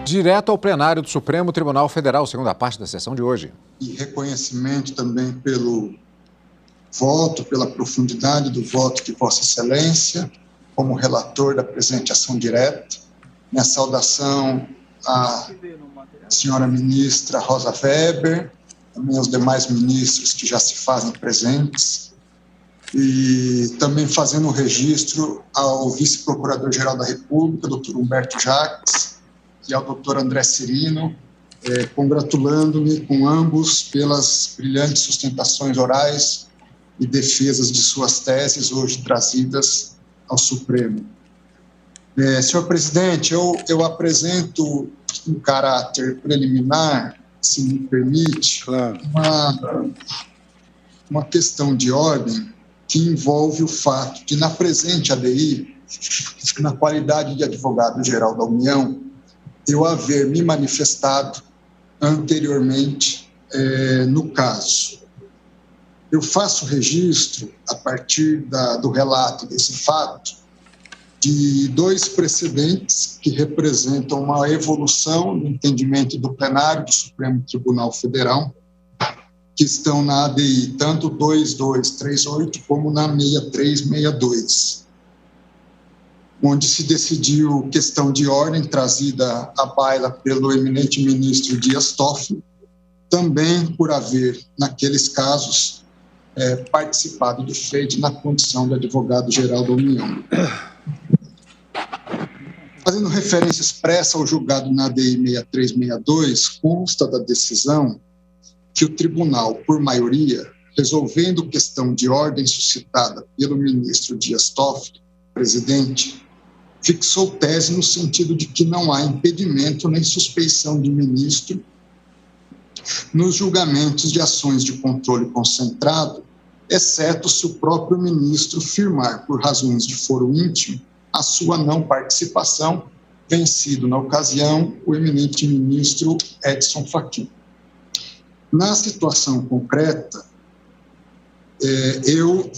Direto ao plenário do Supremo Tribunal Federal, segunda parte da sessão de hoje. E reconhecimento também pelo voto, pela profundidade do voto de Vossa Excelência, como relator da presente ação direta. Minha saudação à senhora ministra Rosa Weber, também aos demais ministros que já se fazem presentes, e também fazendo um registro ao vice-procurador-geral da República, doutor Humberto Jacques, e ao doutor André Cirino, congratulando-me com ambos pelas brilhantes sustentações orais e defesas de suas teses hoje trazidas ao Supremo. Senhor presidente, eu apresento em caráter preliminar, se me permite, claro, uma questão de ordem que envolve o fato de, na presente ADI, na qualidade de advogado-geral da União, eu haver me manifestado anteriormente no caso. Eu faço registro, a partir do relato desse fato, de dois precedentes que representam uma evolução no entendimento do plenário do Supremo Tribunal Federal, que estão na ADI, tanto 2238 como na 6362. Onde se decidiu questão de ordem trazida à baila pelo eminente ministro Dias Toffoli, também por haver, naqueles casos, participado do feito na condição de advogado-geral da União. Fazendo referência expressa ao julgado na ADI 6362, consta da decisão que o tribunal, por maioria, resolvendo questão de ordem suscitada pelo ministro Dias Toffoli, presidente, fixou tese no sentido de que não há impedimento nem suspeição de ministro nos julgamentos de ações de controle concentrado, exceto se o próprio ministro firmar, por razões de foro íntimo, a sua não participação, vencido na ocasião o eminente ministro Edson Fachin. Na situação concreta, eu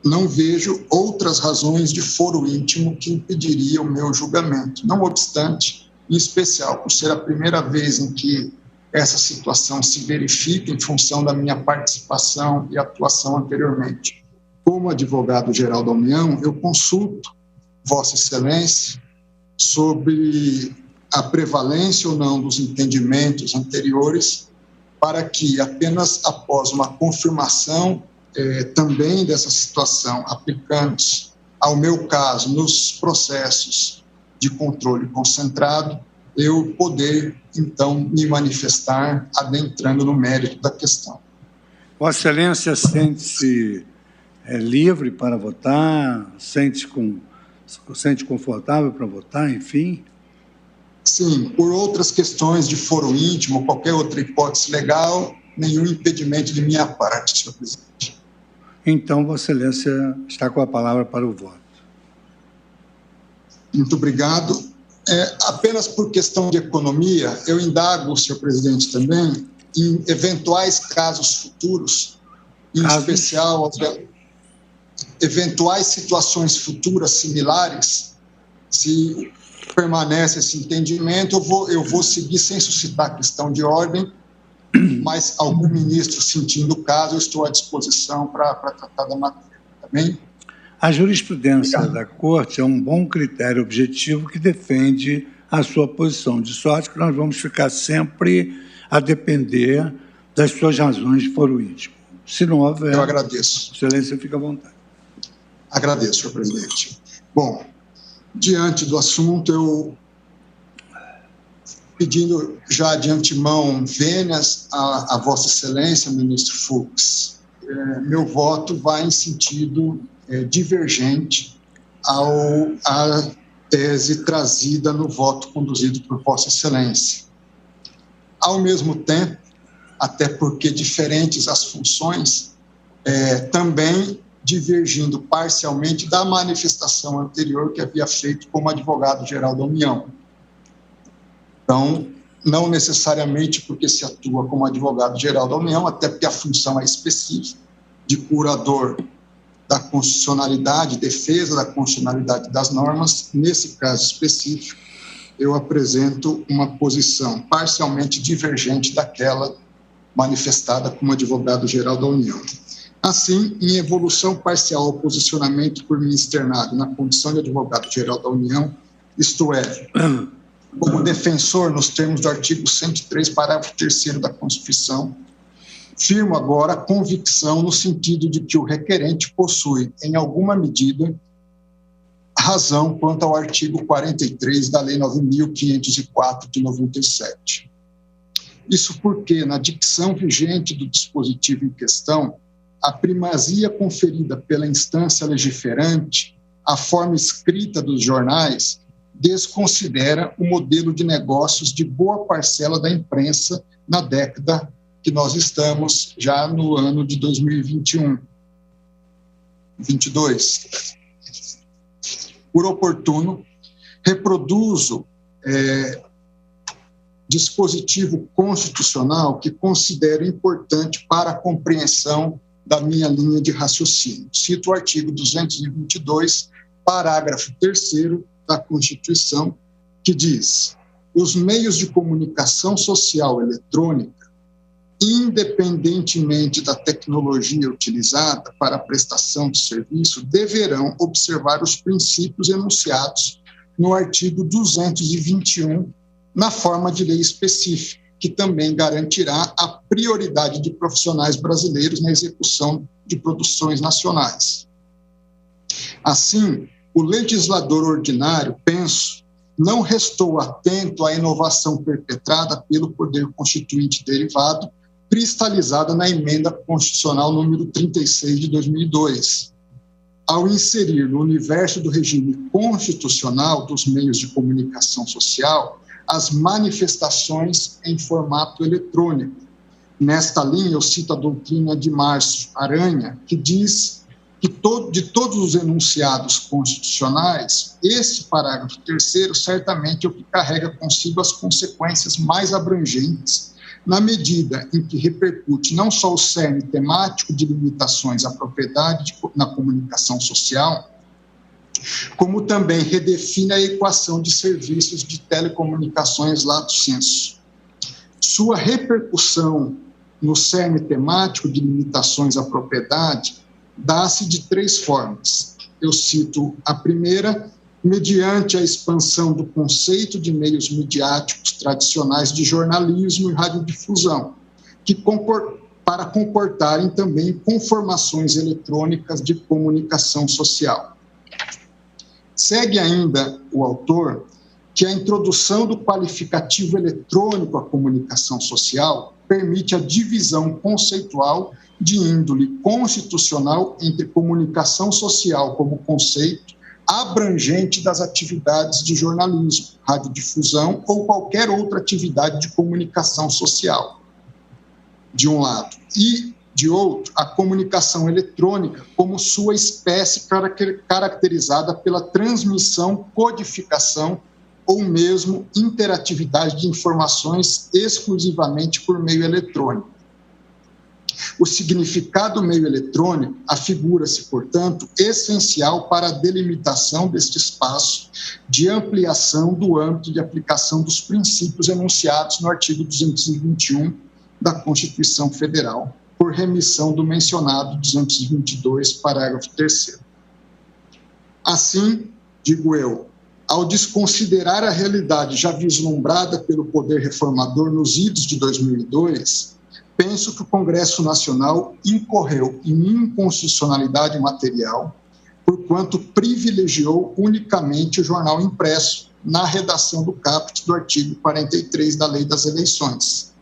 não vejo outras razões de foro íntimo que impediriam o meu julgamento. Não obstante, em especial por ser a primeira vez em que essa situação se verifica em função da minha participação e atuação anteriormente. Como advogado-geral da União, eu consulto Vossa Excelência sobre a prevalência ou não dos entendimentos anteriores para que, apenas após uma confirmação também dessa situação, aplicando-se ao meu caso nos processos de controle concentrado, eu poder, então, me manifestar adentrando no mérito da questão. Vossa Excelência sente-se livre para votar, sente confortável para votar, enfim? Sim, por outras questões de foro íntimo, qualquer outra hipótese legal, nenhum impedimento de minha parte, senhor presidente. Então, Vossa Excelência está com a palavra para o voto. Muito obrigado. Apenas por questão de economia, eu indago, senhor presidente, também, em eventuais casos futuros, em especial eventuais situações futuras similares, se permanece esse entendimento, eu vou seguir sem suscitar questão de ordem, mas algum ministro sentindo o caso, eu estou à disposição para tratar da matéria. Tá bem? A jurisprudência da Corte é um bom critério objetivo que defende a sua posição, de sorte que nós vamos ficar sempre a depender das suas razões de foro íntimo. Se não houver... Eu agradeço. Excelência, fica à vontade. Agradeço, senhor presidente. Bom, diante do assunto, eu pedindo já de antemão vênias a Vossa Excelência, ministro Fux, meu voto vai em sentido divergente à tese trazida no voto conduzido por Vossa Excelência. Ao mesmo tempo, até porque diferentes as funções, também divergindo parcialmente da manifestação anterior que havia feito como advogado-geral da União. Então, não necessariamente porque se atua como advogado-geral da União, até porque a função é específica, de curador da constitucionalidade, defesa da constitucionalidade das normas, nesse caso específico, eu apresento uma posição parcialmente divergente daquela manifestada como advogado-geral da União. Assim, em evolução parcial ao posicionamento por mim externado na condição de advogado-geral da União, isto é, como defensor nos termos do artigo 103, parágrafo 3º da Constituição, firmo agora a convicção no sentido de que o requerente possui, em alguma medida, razão quanto ao artigo 43 da Lei 9.504 de 97. Isso porque, na dicção vigente do dispositivo em questão, a primazia conferida pela instância legiferante, a forma escrita dos jornais, desconsidera o modelo de negócios de boa parcela da imprensa na década que nós estamos, já no ano de 2022. Por oportuno, reproduzo dispositivo constitucional que considero importante para a compreensão da minha linha de raciocínio. Cito o artigo 222, parágrafo 3º da Constituição, que diz: os meios de comunicação social eletrônica, independentemente da tecnologia utilizada para a prestação de serviço, deverão observar os princípios enunciados no artigo 221, na forma de lei específica, que também garantirá a prioridade de profissionais brasileiros na execução de produções nacionais. Assim, o legislador ordinário, penso, não restou atento à inovação perpetrada pelo Poder Constituinte derivado, cristalizada na Emenda Constitucional número 36 de 2002, ao inserir no universo do regime constitucional dos meios de comunicação social as manifestações em formato eletrônico. Nesta linha, eu cito a doutrina de Márcio Aranha, que diz que de todos os enunciados constitucionais, esse parágrafo 3º certamente é o que carrega consigo as consequências mais abrangentes, na medida em que repercute não só o cerne temático de limitações à propriedade na comunicação social, como também redefine a equação de serviços de telecomunicações lato sensu. Sua repercussão no cerne temático de limitações à propriedade dá-se de 3 formas. Eu cito a primeira: mediante a expansão do conceito de meios midiáticos tradicionais de jornalismo e radiodifusão, para comportarem também conformações eletrônicas de comunicação social. Segue ainda o autor que a introdução do qualificativo eletrônico à comunicação social permite a divisão conceitual de índole constitucional entre comunicação social como conceito abrangente das atividades de jornalismo, radiodifusão ou qualquer outra atividade de comunicação social, de um lado, e, de outro, a comunicação eletrônica como sua espécie caracterizada pela transmissão, codificação ou mesmo interatividade de informações exclusivamente por meio eletrônico. O significado do meio eletrônico afigura-se, portanto, essencial para a delimitação deste espaço de ampliação do âmbito de aplicação dos princípios enunciados no artigo 221 da Constituição Federal, por remissão do mencionado 222, parágrafo 3º. Assim, digo eu, ao desconsiderar a realidade já vislumbrada pelo Poder Reformador nos idos de 2002, penso que o Congresso Nacional incorreu em inconstitucionalidade material, porquanto privilegiou unicamente o jornal impresso na redação do caput do artigo 43 da Lei das Eleições.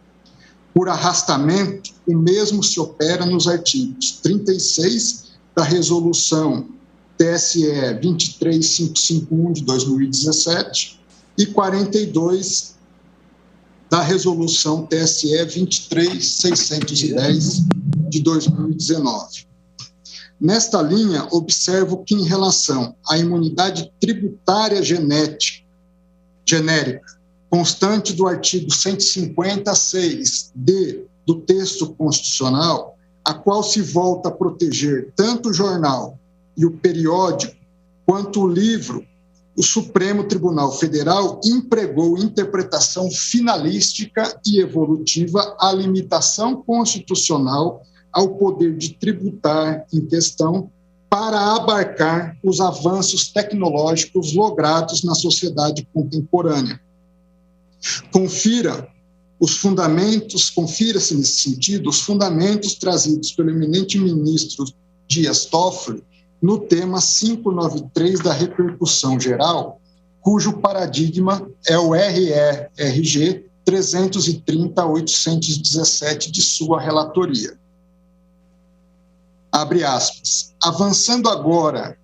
Por arrastamento, o mesmo se opera nos artigos 36 da Resolução TSE 23551 de 2017 e 42 da Resolução TSE 23610 de 2019. Nesta linha, observo que, em relação à imunidade tributária genérica, constante do artigo 156-D do texto constitucional, a qual se volta a proteger tanto o jornal e o periódico, quanto o livro o Supremo Tribunal Federal empregou interpretação finalística e evolutiva à limitação constitucional ao poder de tributar em questão para abarcar os avanços tecnológicos logrados na sociedade contemporânea. Confira-se nesse sentido os fundamentos trazidos pelo eminente ministro Dias Toffoli no tema 593 da repercussão geral, cujo paradigma é o RERG 330-817 de sua relatoria. Abre aspas. Avançando agora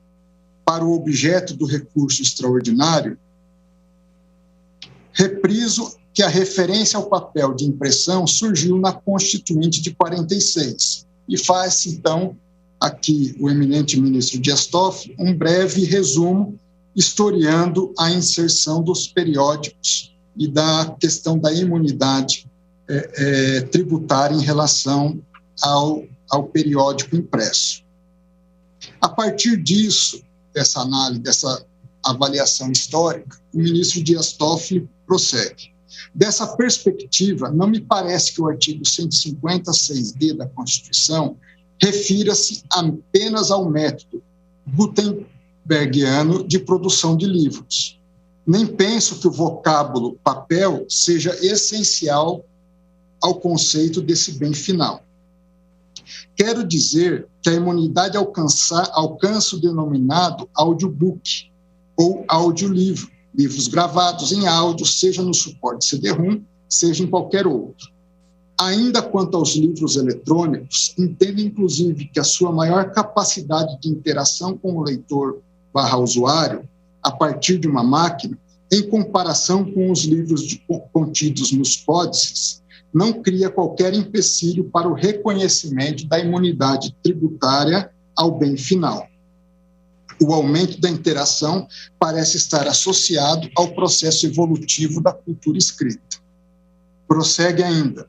para o objeto do recurso extraordinário, repriso que a referência ao papel de impressão surgiu na Constituinte de 46 e faz, então, aqui o eminente ministro Dias Toffoli um breve resumo historiando a inserção dos periódicos e da questão da imunidade tributária em relação ao periódico impresso. A partir disso, dessa análise, dessa avaliação histórica, o ministro Dias Toffoli prossegue. Dessa perspectiva, não me parece que o artigo 156D da Constituição refira-se apenas ao método gutenbergiano de produção de livros. Nem penso que o vocábulo papel seja essencial ao conceito desse bem final. Quero dizer que a imunidade alcança o denominado audiobook ou audiolivro, livros gravados em áudio, seja no suporte CD-ROM, seja em qualquer outro. Ainda quanto aos livros eletrônicos, entendo inclusive que a sua maior capacidade de interação com o leitor/usuário, a partir de uma máquina, em comparação com os livros contidos nos códices, não cria qualquer empecilho para o reconhecimento da imunidade tributária ao bem final. O aumento da interação parece estar associado ao processo evolutivo da cultura escrita. Prossegue ainda.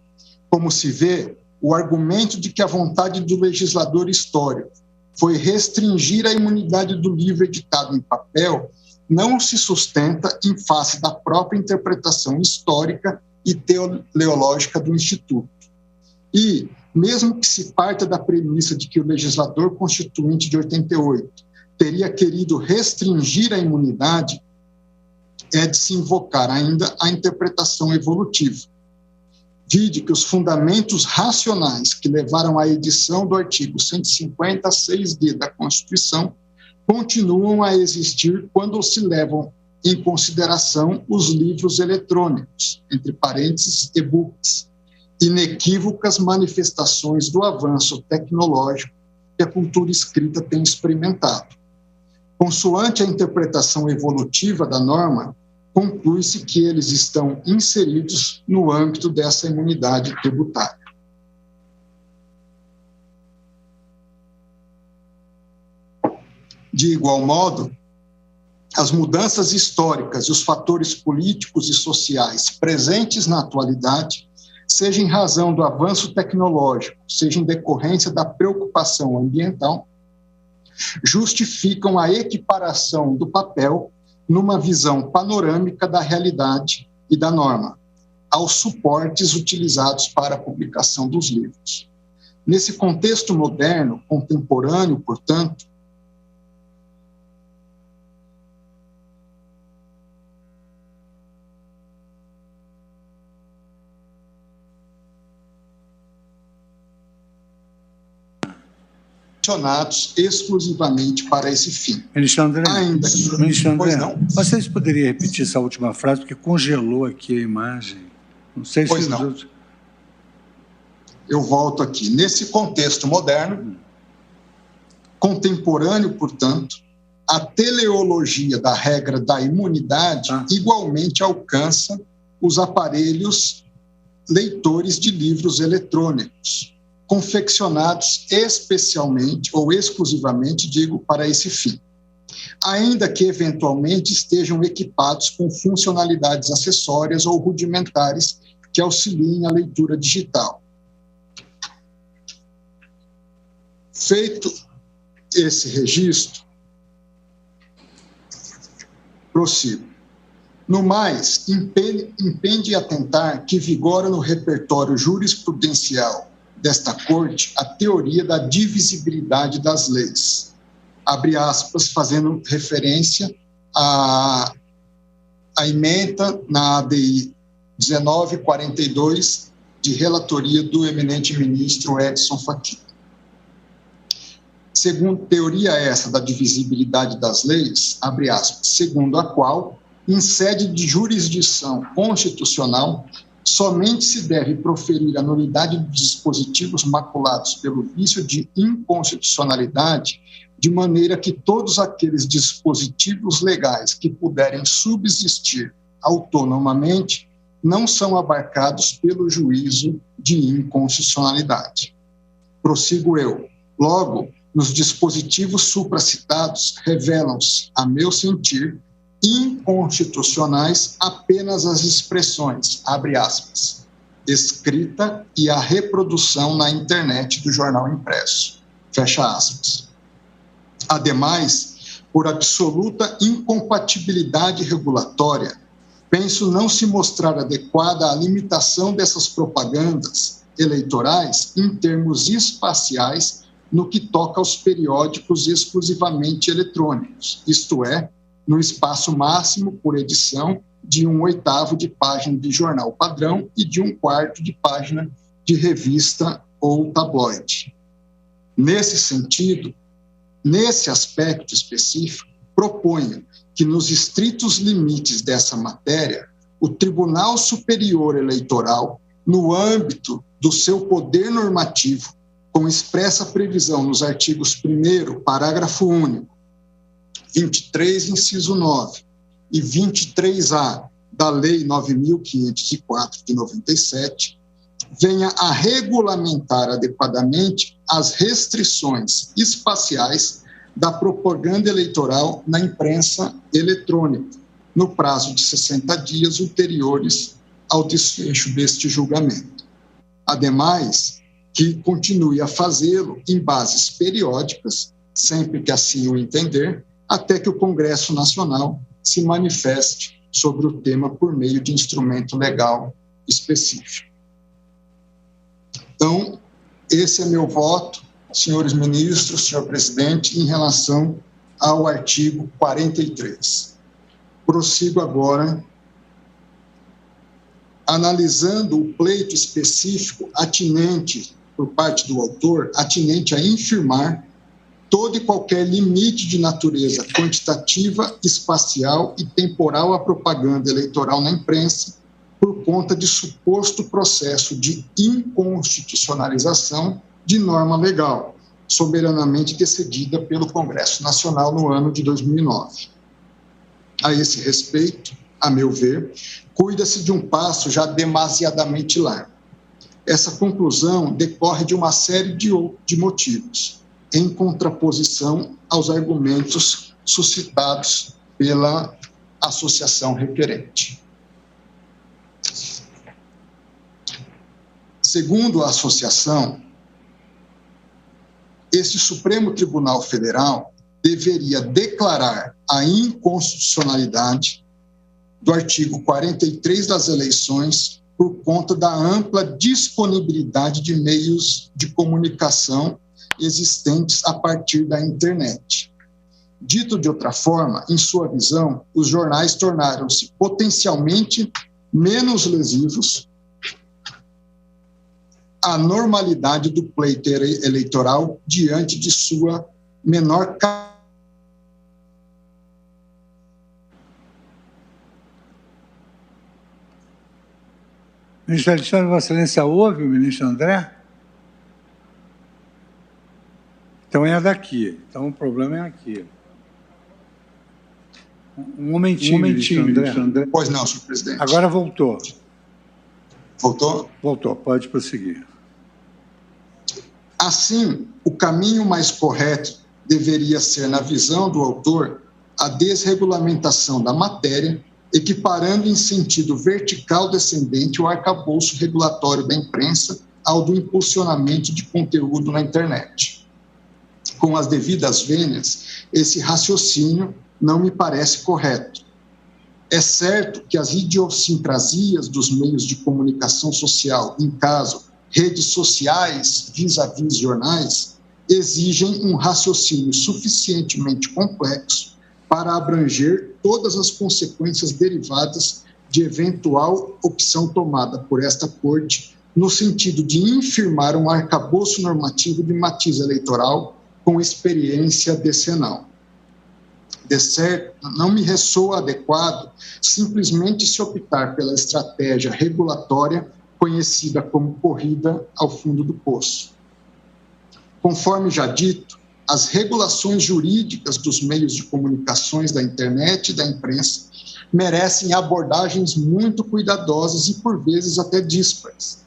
Como se vê, o argumento de que a vontade do legislador histórico foi restringir a imunidade do livro editado em papel não se sustenta em face da própria interpretação histórica e teleológica do Instituto. E, mesmo que se parta da premissa de que o legislador constituinte de 88 teria querido restringir a imunidade, é de se invocar ainda a interpretação evolutiva. Vide que os fundamentos racionais que levaram à edição do artigo 156D da Constituição continuam a existir quando se levam em consideração os livros eletrônicos, entre parênteses, e-books, inequívocas manifestações do avanço tecnológico que a cultura escrita tem experimentado. Consoante a interpretação evolutiva da norma, conclui-se que eles estão inseridos no âmbito dessa imunidade tributária. De igual modo, as mudanças históricas e os fatores políticos e sociais presentes na atualidade, seja em razão do avanço tecnológico, seja em decorrência da preocupação ambiental, justificam a equiparação do papel numa visão panorâmica da realidade e da norma, aos suportes utilizados para a publicação dos livros. Nesse contexto moderno, contemporâneo, portanto, direcionados exclusivamente para esse fim. Ministro André, Pois não. Vocês poderiam repetir essa última frase, porque congelou aqui a imagem. Não sei Pois se não. os outros... Eu volto aqui. Nesse contexto moderno, contemporâneo, portanto, a teleologia da regra da imunidade igualmente alcança os aparelhos leitores de livros eletrônicos, confeccionados especialmente ou exclusivamente, digo, para esse fim, ainda que eventualmente estejam equipados com funcionalidades acessórias ou rudimentares que auxiliem a leitura digital. Feito esse registro, Prossigo. No mais, impende atentar que vigora no repertório jurisprudencial desta Corte a teoria da divisibilidade das leis, abre aspas, fazendo referência à ementa na ADI 1942, de relatoria do eminente ministro Edson Fachin. Segundo teoria essa da divisibilidade das leis, abre aspas, segundo a qual, em sede de jurisdição constitucional, somente se deve proferir a nulidade de dispositivos maculados pelo vício de inconstitucionalidade, de maneira que todos aqueles dispositivos legais que puderem subsistir autonomamente não são abarcados pelo juízo de inconstitucionalidade. Prossigo eu. Logo, nos dispositivos supracitados revelam-se, a meu sentir, inconstitucionais apenas as expressões, abre aspas, escrita e a reprodução na internet do jornal impresso, fecha aspas. Ademais, por absoluta incompatibilidade regulatória, penso não se mostrar adequada a limitação dessas propagandas eleitorais em termos espaciais no que toca aos periódicos exclusivamente eletrônicos, isto é, no espaço máximo por edição de 1/8 de página de jornal padrão e de 1/4 de página de revista ou tabloide. Nesse sentido, nesse aspecto específico, proponho que nos estritos limites dessa matéria, o Tribunal Superior Eleitoral, no âmbito do seu poder normativo, com expressa previsão nos artigos 1º, parágrafo único, 23, inciso 9, e 23A da Lei 9.504 de 97, venha a regulamentar adequadamente as restrições espaciais da propaganda eleitoral na imprensa eletrônica, no prazo de 60 dias ulteriores ao desfecho deste julgamento. Ademais, que continue a fazê-lo em bases periódicas, sempre que assim o entender, até que o Congresso Nacional se manifeste sobre o tema por meio de instrumento legal específico. Então, esse é meu voto, senhores ministros, senhor presidente, em relação ao artigo 43. Prossigo agora, analisando o pleito específico atinente, por parte do autor, atinente a infirmar todo e qualquer limite de natureza quantitativa, espacial e temporal à propaganda eleitoral na imprensa, por conta de suposto processo de inconstitucionalização de norma legal, soberanamente decidida pelo Congresso Nacional no ano de 2009. A esse respeito, a meu ver, cuida-se de um passo já demasiadamente largo. Essa conclusão decorre de uma série de motivos, em contraposição aos argumentos suscitados pela associação requerente. Segundo a associação, este Supremo Tribunal Federal deveria declarar a inconstitucionalidade do artigo 43 das eleições por conta da ampla disponibilidade de meios de comunicação existentes a partir da internet. Dito de outra forma, em sua visão, os jornais tornaram-se potencialmente menos lesivos à normalidade do pleito eleitoral diante de sua menor Ministro Alexandre, Vossa Excelência ouve o ministro André? Então é daqui. Então o problema é aqui. Um momentinho, ministro André. Pois não, senhor presidente. Agora voltou. Voltou? Voltou, pode prosseguir. Assim, o caminho mais correto deveria ser, na visão do autor, a desregulamentação da matéria, equiparando em sentido vertical descendente o arcabouço regulatório da imprensa ao do impulsionamento de conteúdo na internet. Com as devidas vênias, esse raciocínio não me parece correto, É certo que as idiosincrasias dos meios de comunicação social, em caso, redes sociais vis-à-vis jornais, exigem um raciocínio suficientemente complexo para abranger todas as consequências derivadas de eventual opção tomada por esta Corte no sentido de infirmar um arcabouço normativo de matiz eleitoral com experiência decenal. De certo, não me ressoa adequado simplesmente se optar pela estratégia regulatória conhecida como corrida ao fundo do poço. Conforme já dito, as regulações jurídicas dos meios de comunicações da internet e da imprensa merecem abordagens muito cuidadosas e, por vezes, até díspares.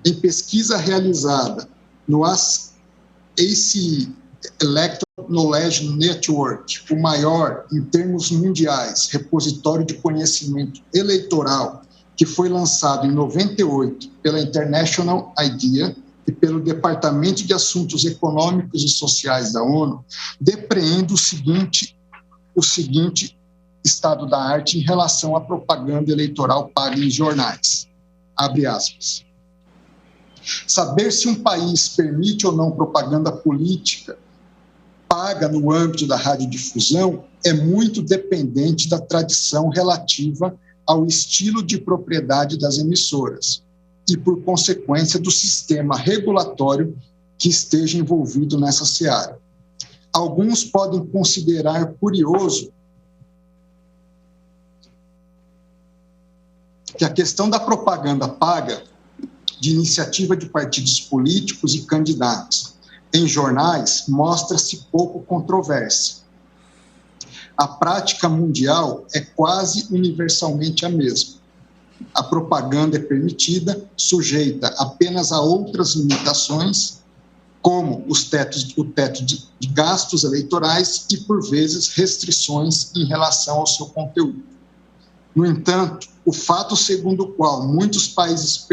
Em pesquisa realizada no ACE Electoral Knowledge Network, o maior, em termos mundiais, repositório de conhecimento eleitoral, que foi lançado em 98 pela International IDEA e pelo Departamento de Assuntos Econômicos e Sociais da ONU, depreende o seguinte estado da arte em relação à propaganda eleitoral paga em jornais. Abre aspas. Saber se um país permite ou não propaganda política paga no âmbito da radiodifusão é muito dependente da tradição relativa ao estilo de propriedade das emissoras e, por consequência, do sistema regulatório que esteja envolvido nessa seara. Alguns podem considerar curioso que a questão da propaganda paga de iniciativa de partidos políticos e candidatos em jornais mostra-se pouco controversa. A prática mundial é quase universalmente a mesma. A propaganda é permitida, sujeita apenas a outras limitações, como o teto de gastos eleitorais e, por vezes, restrições em relação ao seu conteúdo. No entanto, o fato segundo o qual muitos países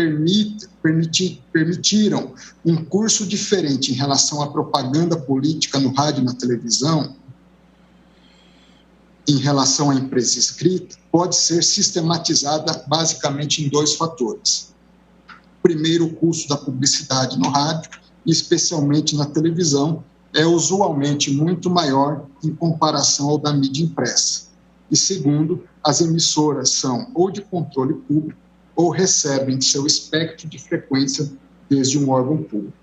permitiram um curso diferente em relação à propaganda política no rádio e na televisão, em relação à imprensa escrita, pode ser sistematizada basicamente em dois fatores. Primeiro, o custo da publicidade no rádio, e especialmente na televisão, é usualmente muito maior em comparação ao da mídia impressa. E segundo, as emissoras são ou de controle público ou recebem seu espectro de frequência desde um órgão público.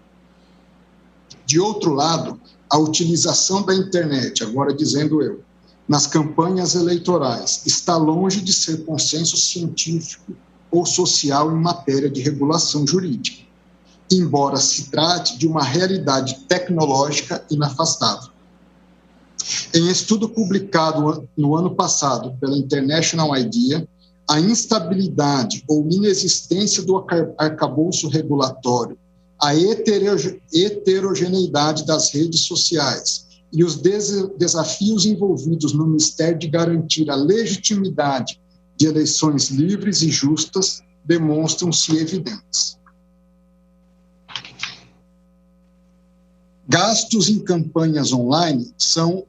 De outro lado, a utilização da internet, agora dizendo eu, nas campanhas eleitorais está longe de ser consenso científico ou social em matéria de regulação jurídica, embora se trate de uma realidade tecnológica inafastável. Em estudo publicado no ano passado pela International IDEA, a instabilidade ou inexistência do arcabouço regulatório, a heterogeneidade das redes sociais e os desafios envolvidos no mistério de garantir a legitimidade de eleições livres e justas demonstram-se evidentes. Gastos em campanhas online são,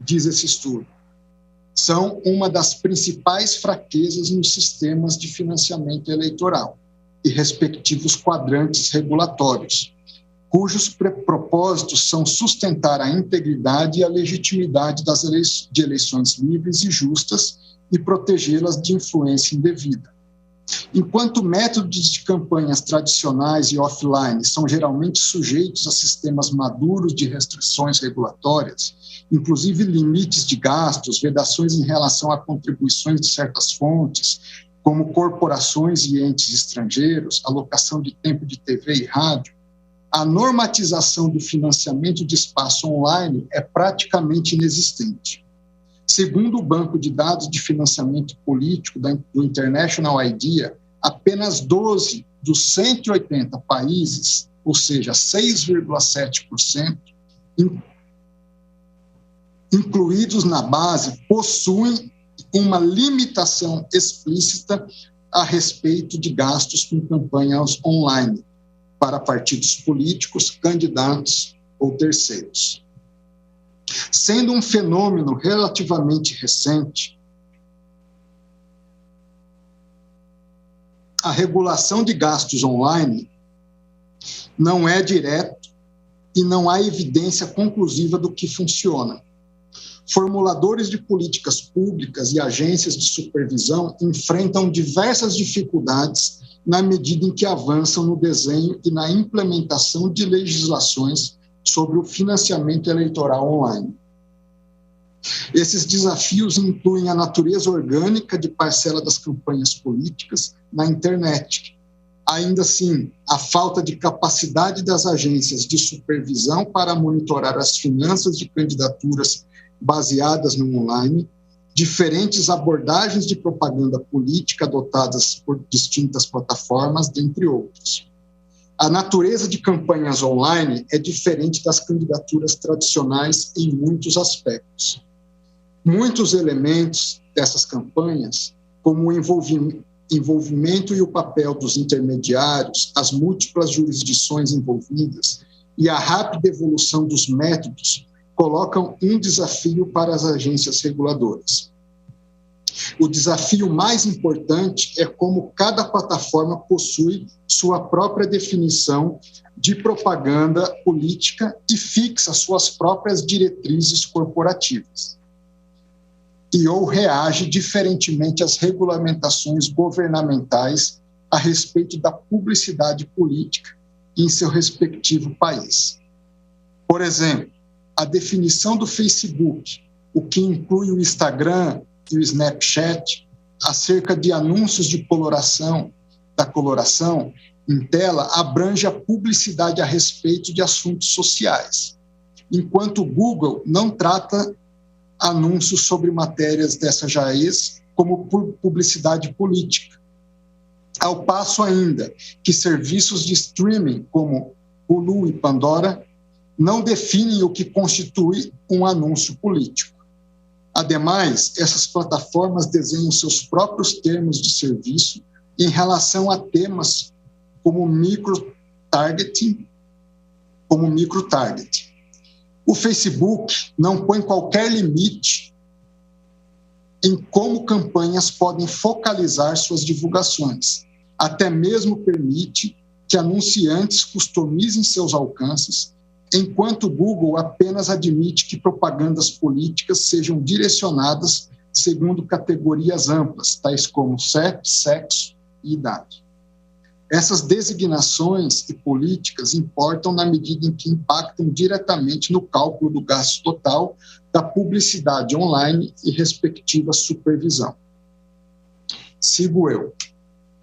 diz esse estudo, são uma das principais fraquezas nos sistemas de financiamento eleitoral e respectivos quadrantes regulatórios, cujos propósitos são sustentar a integridade e a legitimidade de eleições livres e justas e protegê-las de influência indevida. Enquanto métodos de campanhas tradicionais e offline são geralmente sujeitos a sistemas maduros de restrições regulatórias, inclusive limites de gastos, vedações em relação a contribuições de certas fontes, como corporações e entes estrangeiros, alocação de tempo de TV e rádio, a normatização do financiamento de espaço online é praticamente inexistente. Segundo o Banco de Dados de Financiamento Político do International IDEA, apenas 12 dos 180 países, ou seja, 6,7%, incluídos na base, possuem uma limitação explícita a respeito de gastos com campanhas online para partidos políticos, candidatos ou terceiros. Sendo um fenômeno relativamente recente, a regulação de gastos online não é direto e não há evidência conclusiva do que funciona. Formuladores de políticas públicas e agências de supervisão enfrentam diversas dificuldades na medida em que avançam no desenho e na implementação de legislações sobre o financiamento eleitoral online. Esses desafios incluem a natureza orgânica de parcela das campanhas políticas na internet. Ainda assim, a falta de capacidade das agências de supervisão para monitorar as finanças de candidaturas baseadas no online, diferentes abordagens de propaganda política adotadas por distintas plataformas, dentre outros. A natureza de campanhas online é diferente das candidaturas tradicionais em muitos aspectos. Muitos elementos dessas campanhas, como o envolvimento e o papel dos intermediários, as múltiplas jurisdições envolvidas e a rápida evolução dos métodos, colocam um desafio para as agências reguladoras. O desafio mais importante é como cada plataforma possui sua própria definição de propaganda política e fixa suas próprias diretrizes corporativas. E ou reage diferentemente às regulamentações governamentais a respeito da publicidade política em seu respectivo país. Por exemplo, a definição do Facebook, o que inclui o Instagram e o Snapchat, acerca de anúncios de coloração em tela, abrange a publicidade a respeito de assuntos sociais, enquanto o Google não trata anúncios sobre matérias dessa raiz como publicidade política. Ao passo ainda que serviços de streaming como Hulu e Pandora não definem o que constitui um anúncio político. Ademais, essas plataformas desenham seus próprios termos de serviço em relação a temas como microtargeting. O Facebook não põe qualquer limite em como campanhas podem focalizar suas divulgações. Até mesmo permite que anunciantes customizem seus alcances, enquanto o Google apenas admite que propagandas políticas sejam direcionadas segundo categorias amplas, tais como sexo e idade. Essas designações e políticas importam na medida em que impactam diretamente no cálculo do gasto total da publicidade online e respectiva supervisão. Sigo eu.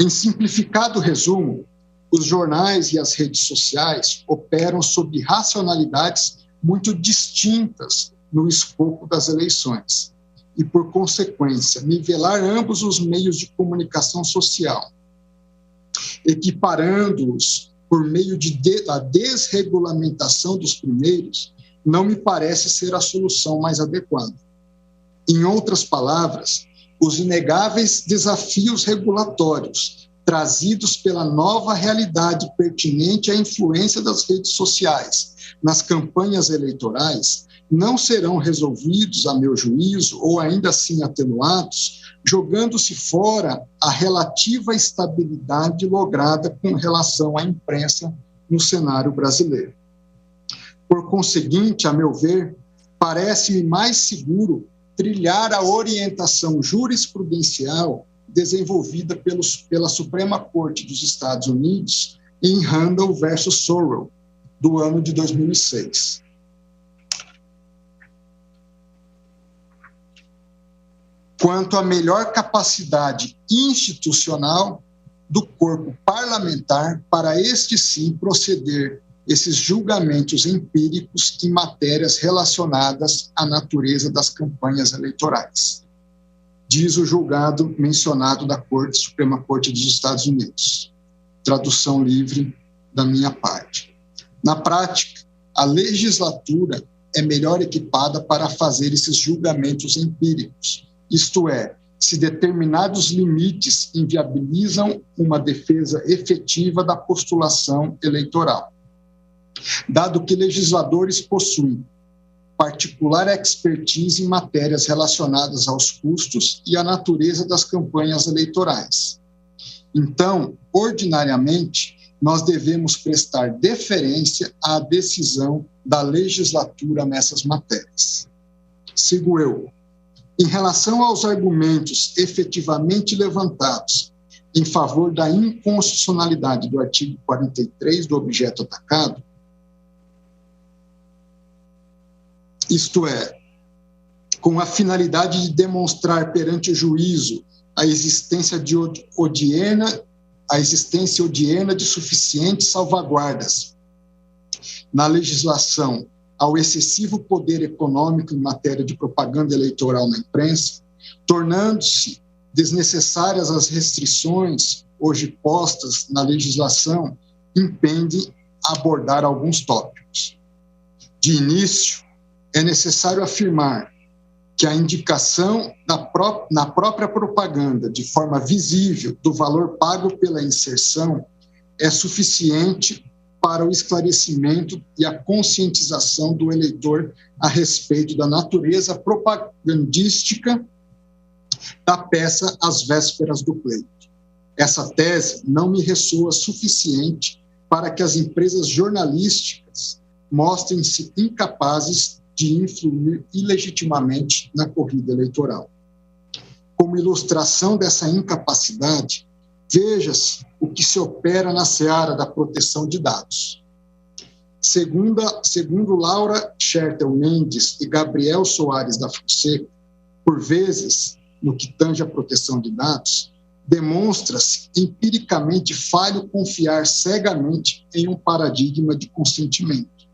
Em simplificado resumo, os jornais e as redes sociais operam sob racionalidades muito distintas no escopo das eleições e, por consequência, nivelar ambos os meios de comunicação social, equiparando-os por meio da desregulamentação dos primeiros, não me parece ser a solução mais adequada. Em outras palavras, os inegáveis desafios regulatórios trazidos pela nova realidade pertinente à influência das redes sociais nas campanhas eleitorais não serão resolvidos, a meu juízo, ou ainda assim atenuados, jogando-se fora a relativa estabilidade lograda com relação à imprensa no cenário brasileiro. Por conseguinte, a meu ver, parece-me mais seguro trilhar a orientação jurisprudencial desenvolvida pela Suprema Corte dos Estados Unidos em Randall versus Sorrell, do ano de 2006. Quanto à melhor capacidade institucional do corpo parlamentar para este sim proceder esses julgamentos empíricos em matérias relacionadas à natureza das campanhas eleitorais, diz o julgado mencionado da Suprema Corte dos Estados Unidos. Tradução livre da minha parte. Na prática, a legislatura é melhor equipada para fazer esses julgamentos empíricos, isto é, se determinados limites inviabilizam uma defesa efetiva da postulação eleitoral. Dado que legisladores possuem particular expertise em matérias relacionadas aos custos e à natureza das campanhas eleitorais. Então, ordinariamente, nós devemos prestar deferência à decisão da legislatura nessas matérias. Sigo eu. Em relação aos argumentos efetivamente levantados em favor da inconstitucionalidade do artigo 43 do objeto atacado, isto é, com a finalidade de demonstrar perante o juízo a existência odiena de suficientes salvaguardas na legislação ao excessivo poder econômico em matéria de propaganda eleitoral na imprensa, tornando-se desnecessárias as restrições hoje postas na legislação, impende abordar alguns tópicos. De início, é necessário afirmar que a indicação na própria propaganda, de forma visível, do valor pago pela inserção, é suficiente para o esclarecimento e a conscientização do eleitor a respeito da natureza propagandística da peça às vésperas do pleito. Essa tese não me ressoa suficiente para que as empresas jornalísticas mostrem-se incapazes de influir ilegitimamente na corrida eleitoral. Como ilustração dessa incapacidade, veja-se o que se opera na seara da proteção de dados. Segundo Laura Schertel Mendes e Gabriel Soares da Fonseca, por vezes, no que tange à proteção de dados, demonstra-se empiricamente falho confiar cegamente em um paradigma de consentimento,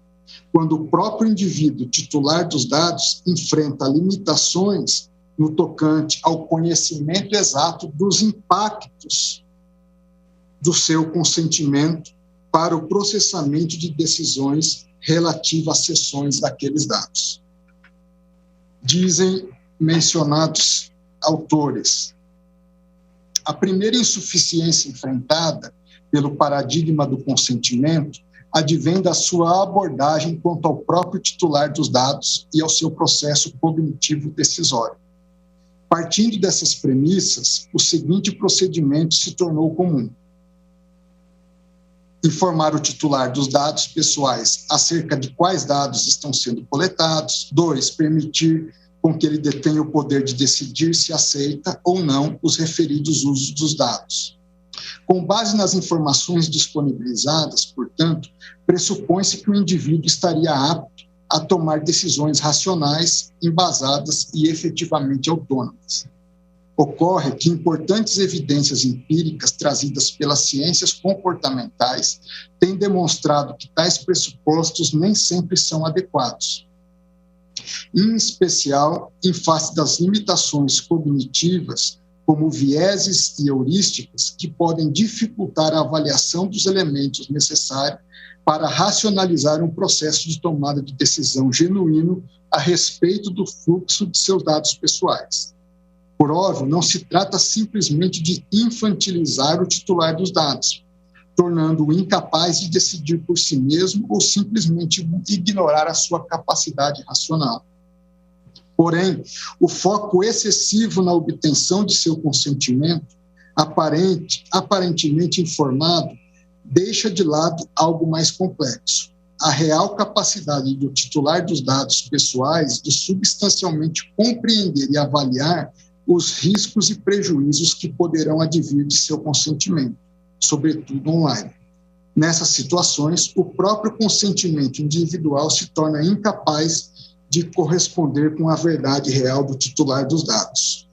quando o próprio indivíduo titular dos dados enfrenta limitações no tocante ao conhecimento exato dos impactos do seu consentimento para o processamento de decisões relativas às sessões daqueles dados. Dizem mencionados autores: a primeira insuficiência enfrentada pelo paradigma do consentimento advém da sua abordagem quanto ao próprio titular dos dados e ao seu processo cognitivo decisório. Partindo dessas premissas, o seguinte procedimento se tornou comum: informar o titular dos dados pessoais acerca de quais dados estão sendo coletados. 2, permitir com que ele detenha o poder de decidir se aceita ou não os referidos usos dos dados. Com base nas informações disponibilizadas, portanto, pressupõe-se que o indivíduo estaria apto a tomar decisões racionais, embasadas e efetivamente autônomas. Ocorre que importantes evidências empíricas trazidas pelas ciências comportamentais têm demonstrado que tais pressupostos nem sempre são adequados, em especial em face das limitações cognitivas, como vieses e heurísticas, que podem dificultar a avaliação dos elementos necessários para racionalizar um processo de tomada de decisão genuíno a respeito do fluxo de seus dados pessoais. Por óbvio, não se trata simplesmente de infantilizar o titular dos dados, tornando-o incapaz de decidir por si mesmo ou simplesmente ignorar a sua capacidade racional. Porém, o foco excessivo na obtenção de seu consentimento, aparentemente informado, deixa de lado algo mais complexo: a real capacidade do titular dos dados pessoais de substancialmente compreender e avaliar os riscos e prejuízos que poderão advir de seu consentimento, sobretudo online. Nessas situações, o próprio consentimento individual se torna incapaz de corresponder com a verdade real do titular dos dados.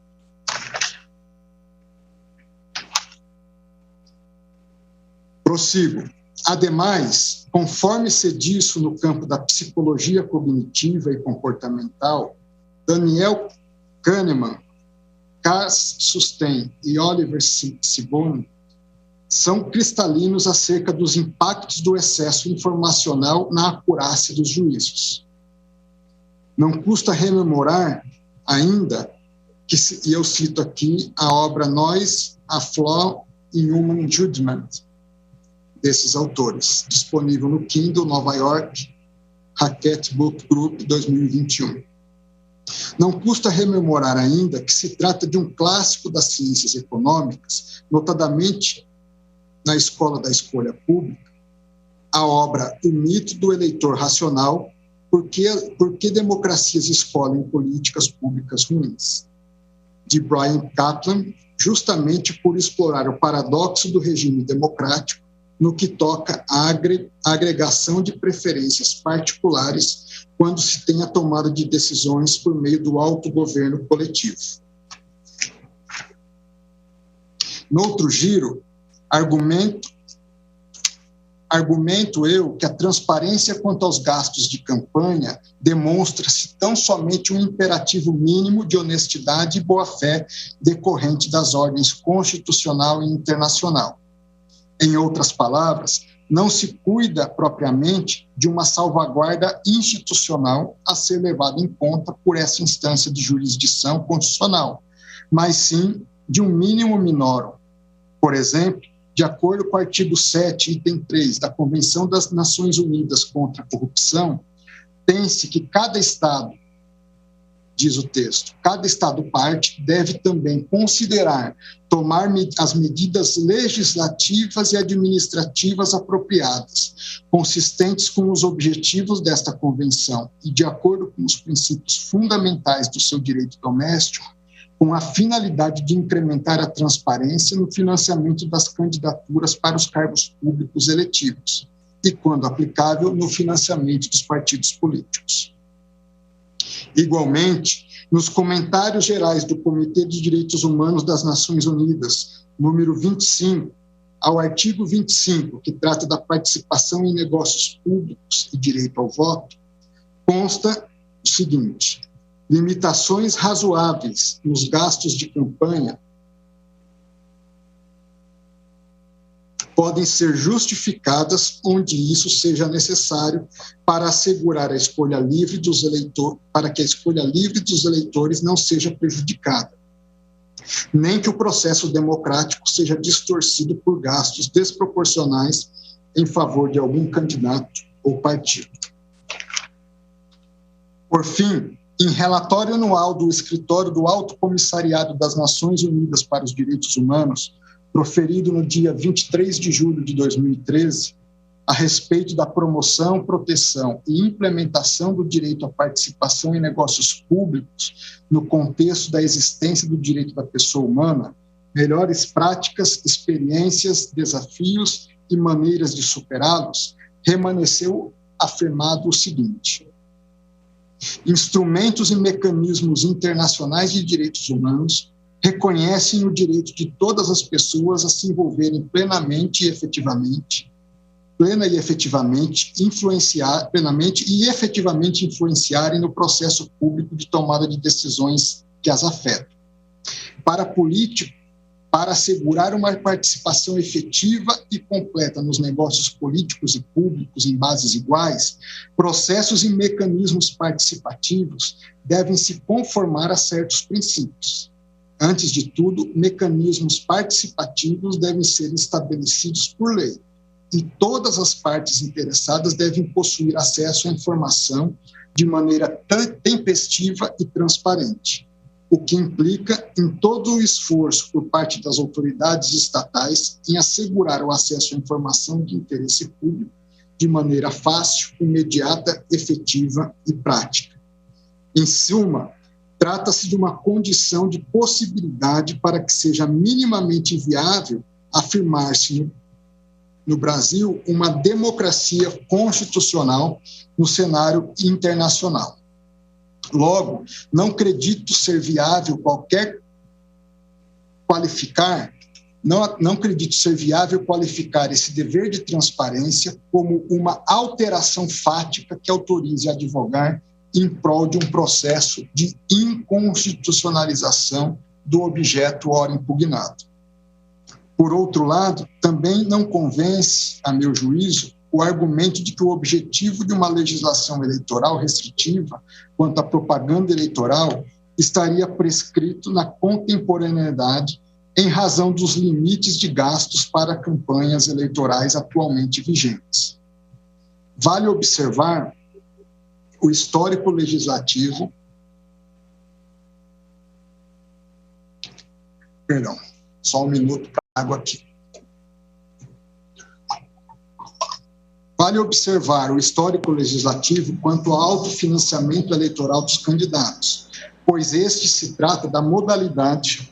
Prossigo. Ademais, conforme se disso no campo da psicologia cognitiva e comportamental, Daniel Kahneman, Carl Sustein e Oliver Sibony são cristalinos acerca dos impactos do excesso informacional na acurácia dos juízos. Não custa rememorar ainda, e eu cito aqui a obra Noise, a Flaw in Human Judgment, desses autores, disponível no Kindle, Nova York, Hackett Book Group, 2021. Não custa rememorar ainda que se trata de um clássico das ciências econômicas, notadamente na Escola da Escolha Pública, a obra O Mito do Eleitor Racional, Por que democracias escolhem políticas públicas ruins, de Brian Kaplan, justamente por explorar o paradoxo do regime democrático no que toca à agregação de preferências particulares quando se tem a tomada de decisões por meio do autogoverno coletivo. No outro giro, argumento eu que a transparência quanto aos gastos de campanha demonstra-se tão somente um imperativo mínimo de honestidade e boa-fé decorrente das ordens constitucional e internacional. Em outras palavras, não se cuida propriamente de uma salvaguarda institucional a ser levada em conta por essa instância de jurisdição constitucional, mas sim de um mínimo minorum. Por exemplo, de acordo com o artigo 7, item 3 da Convenção das Nações Unidas contra a Corrupção, tem-se que cada Estado, diz o texto, cada Estado-parte deve também considerar tomar as medidas legislativas e administrativas apropriadas, consistentes com os objetivos desta Convenção e de acordo com os princípios fundamentais do seu direito doméstico, com a finalidade de incrementar a transparência no financiamento das candidaturas para os cargos públicos eletivos e, quando aplicável, no financiamento dos partidos políticos. Igualmente, nos comentários gerais do Comitê de Direitos Humanos das Nações Unidas, número 25, ao artigo 25, que trata da participação em negócios públicos e direito ao voto, consta o seguinte: limitações razoáveis nos gastos de campanha podem ser justificadas onde isso seja necessário para assegurar a escolha livre dos eleitores, para que a escolha livre dos eleitores não seja prejudicada, nem que o processo democrático seja distorcido por gastos desproporcionais em favor de algum candidato ou partido. Por fim, em relatório anual do Escritório do Alto Comissariado das Nações Unidas para os Direitos Humanos, proferido no dia 23 de julho de 2013, a respeito da promoção, proteção e implementação do direito à participação em negócios públicos no contexto da existência do direito da pessoa humana, melhores práticas, experiências, desafios e maneiras de superá-los, remanesceu afirmado o seguinte: instrumentos e mecanismos internacionais de direitos humanos reconhecem o direito de todas as pessoas a se envolverem plenamente e efetivamente influenciarem no processo público de tomada de decisões que as afetam. Para político, para assegurar uma participação efetiva e completa nos negócios políticos e públicos em bases iguais, processos e mecanismos participativos devem se conformar a certos princípios. Antes de tudo, mecanismos participativos devem ser estabelecidos por lei, e todas as partes interessadas devem possuir acesso à informação de maneira tempestiva e transparente, o que implica em todo o esforço por parte das autoridades estatais em assegurar o acesso à informação de interesse público de maneira fácil, imediata, efetiva e prática. Em suma, trata-se de uma condição de possibilidade para que seja minimamente viável afirmar-se no Brasil uma democracia constitucional no cenário internacional. Logo, não acredito ser viável qualificar esse dever de transparência como uma alteração fática que autorize a advogar em prol de um processo de inconstitucionalização do objeto ora impugnado. Por outro lado, também não convence, a meu juízo, o argumento de que o objetivo de uma legislação eleitoral restritiva quanto à propaganda eleitoral estaria prescrito na contemporaneidade em razão dos limites de gastos para campanhas eleitorais atualmente vigentes. Vale observar o histórico legislativo Perdão, só um minuto para a água aqui. Vale observar o histórico legislativo quanto ao autofinanciamento eleitoral dos candidatos, pois este se trata da modalidade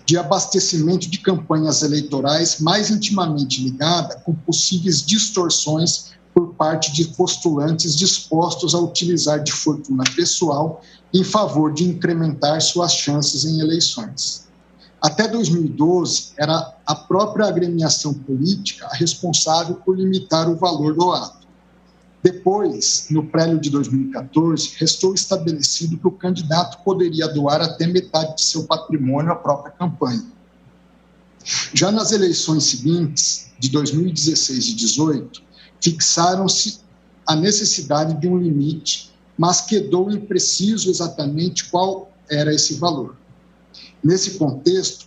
de abastecimento de campanhas eleitorais mais intimamente ligada com possíveis distorções por parte de postulantes dispostos a utilizar de fortuna pessoal em favor de incrementar suas chances em eleições. Até 2012, era a própria agremiação política a responsável por limitar o valor do ato. Depois, no préludio de 2014, restou estabelecido que o candidato poderia doar até metade de seu patrimônio à própria campanha. Já nas eleições seguintes, de 2016 e 2018, fixaram-se a necessidade de um limite, mas quedou impreciso exatamente qual era esse valor. Nesse contexto,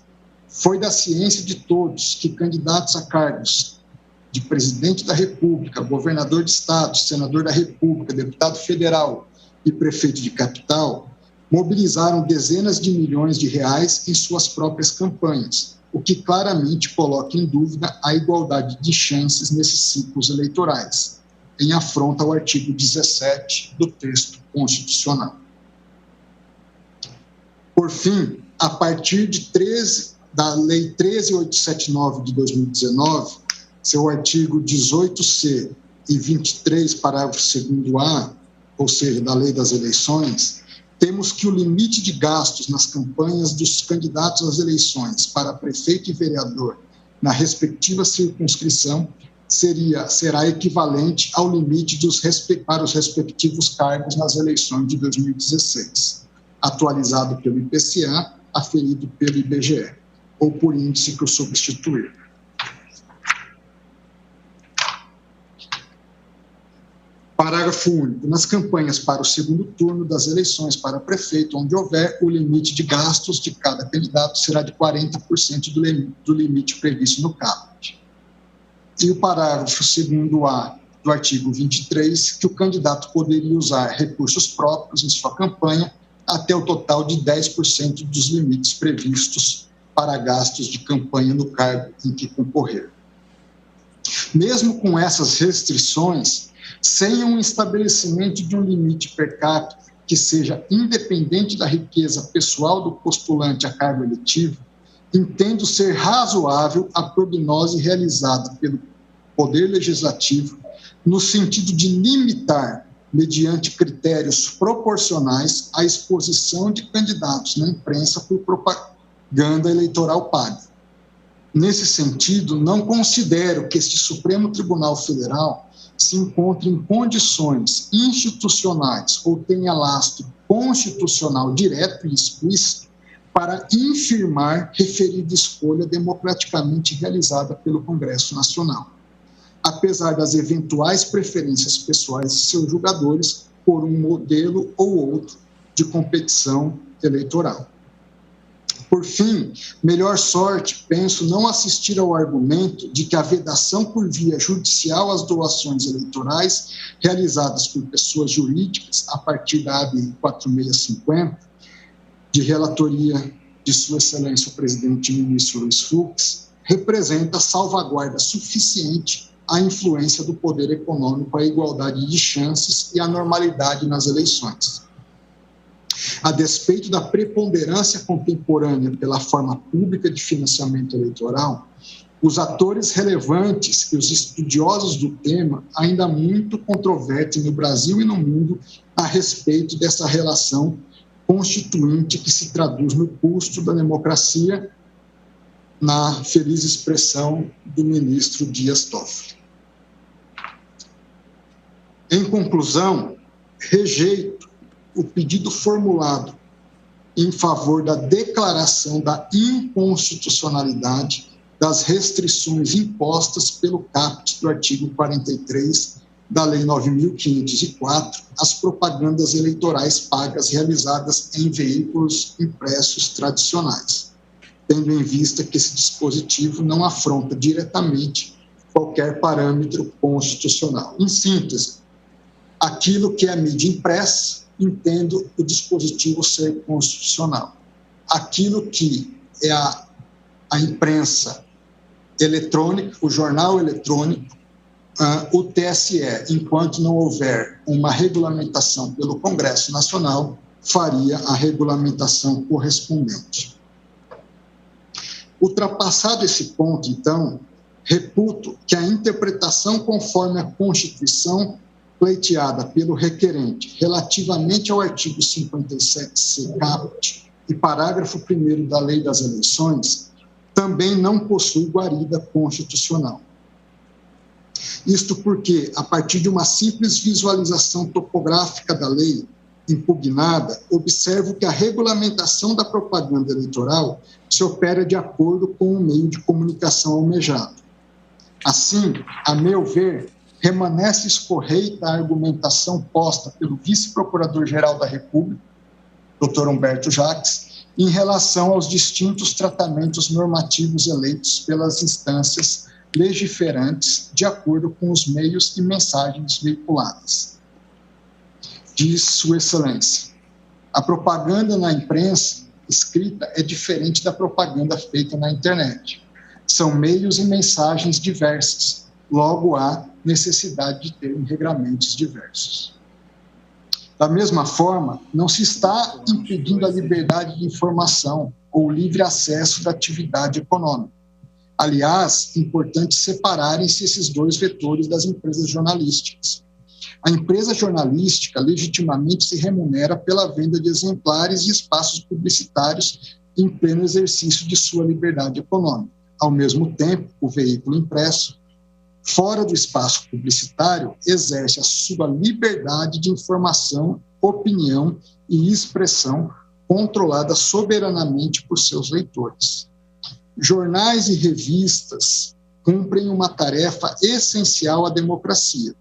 foi da ciência de todos que candidatos a cargos de presidente da República, governador de estado, senador da República, deputado federal e prefeito de capital mobilizaram dezenas de milhões de reais em suas próprias campanhas, o que claramente coloca em dúvida a igualdade de chances nesses ciclos eleitorais, em afronta ao artigo 17 do texto constitucional. Por fim, a partir da Lei 13.879 de 2019, seu artigo 18C e 23, parágrafo 2º-A, ou seja, da Lei das Eleições, temos que o limite de gastos nas campanhas dos candidatos às eleições para prefeito e vereador na respectiva circunscrição será equivalente ao limite para os respectivos cargos nas eleições de 2016, atualizado pelo IPCA, aferido pelo IBGE, ou por índice que o substituir. Parágrafo único. Nas campanhas para o segundo turno das eleições para prefeito, onde houver, o limite de gastos de cada candidato será de 40% do limite previsto no caput. E o parágrafo 2º-A do artigo 23, que o candidato poderia usar recursos próprios em sua campanha até o total de 10% dos limites previstos para gastos de campanha no cargo em que concorrer. Mesmo com essas restrições, sem um estabelecimento de um limite per capita que seja independente da riqueza pessoal do postulante a cargo eletivo, entendo ser razoável a prognose realizada pelo Poder Legislativo no sentido de limitar, mediante critérios proporcionais, a exposição de candidatos na imprensa por propaganda eleitoral paga. Nesse sentido, não considero que este Supremo Tribunal Federal se encontre em condições institucionais ou tenha lastro constitucional direto e explícito para infirmar referida escolha democraticamente realizada pelo Congresso Nacional, apesar das eventuais preferências pessoais de seus julgadores por um modelo ou outro de competição eleitoral. Por fim, melhor sorte, penso não assistir ao argumento de que a vedação por via judicial às doações eleitorais realizadas por pessoas jurídicas a partir da ABI 4650, de relatoria de Sua Excelência o Presidente e Ministro Luiz Fux, representa salvaguarda suficiente à influência do poder econômico, à igualdade de chances e à normalidade nas eleições. A despeito da preponderância contemporânea pela forma pública de financiamento eleitoral, os atores relevantes e os estudiosos do tema ainda muito controvertem no Brasil e no mundo a respeito dessa relação constituinte que se traduz no custo da democracia, na feliz expressão do ministro Dias Toffoli. Em conclusão, rejeito o pedido formulado em favor da declaração da inconstitucionalidade das restrições impostas pelo caput do artigo 43 da Lei 9.504 às propagandas eleitorais pagas realizadas em veículos impressos tradicionais, tendo em vista que esse dispositivo não afronta diretamente qualquer parâmetro constitucional. Em síntese, aquilo que é a mídia impressa, entendo o dispositivo ser constitucional. Aquilo que é a imprensa eletrônica, o jornal eletrônico. O TSE, enquanto não houver uma regulamentação pelo Congresso Nacional, faria a regulamentação correspondente. Ultrapassado esse ponto, então, reputo que a interpretação conforme a Constituição pleiteada pelo requerente relativamente ao artigo 57C caput e parágrafo 1º da Lei das Eleições também não possui guarida constitucional. Isto porque, a partir de uma simples visualização topográfica da lei impugnada, observo que a regulamentação da propaganda eleitoral se opera de acordo com o meio de comunicação almejado. Assim, a meu ver, permanece escorreita a argumentação posta pelo vice-procurador-geral da República, Dr. Humberto Jacques, em relação aos distintos tratamentos normativos eleitos pelas instâncias legiferantes de acordo com os meios e mensagens veiculadas. Diz Sua Excelência, a propaganda na imprensa escrita é diferente da propaganda feita na internet. São meios e mensagens diversas, logo há necessidade de ter regramentos diversos. Da mesma forma, não se está impedindo a liberdade de informação ou livre acesso da atividade econômica. Aliás, é importante separarem-se esses dois vetores das empresas jornalísticas. A empresa jornalística legitimamente se remunera pela venda de exemplares e espaços publicitários em pleno exercício de sua liberdade econômica. Ao mesmo tempo, o veículo impresso, fora do espaço publicitário, exerce a sua liberdade de informação, opinião e expressão controlada soberanamente por seus leitores. Jornais e revistas cumprem uma tarefa essencial à democracia,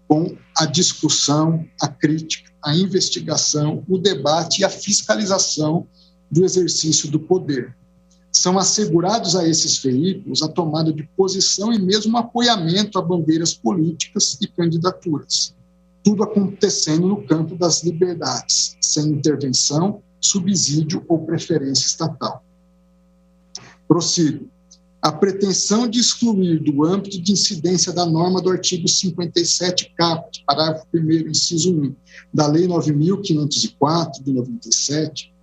com a discussão, a crítica, a investigação, o debate e a fiscalização do exercício do poder. São assegurados a esses veículos a tomada de posição e mesmo apoiamento a bandeiras políticas e candidaturas. Tudo acontecendo no campo das liberdades, sem intervenção, subsídio ou preferência estatal. Prossigo. A pretensão de excluir do âmbito de incidência da norma do artigo 57 caput, parágrafo 1º, inciso 1, da Lei 9.504, de 97,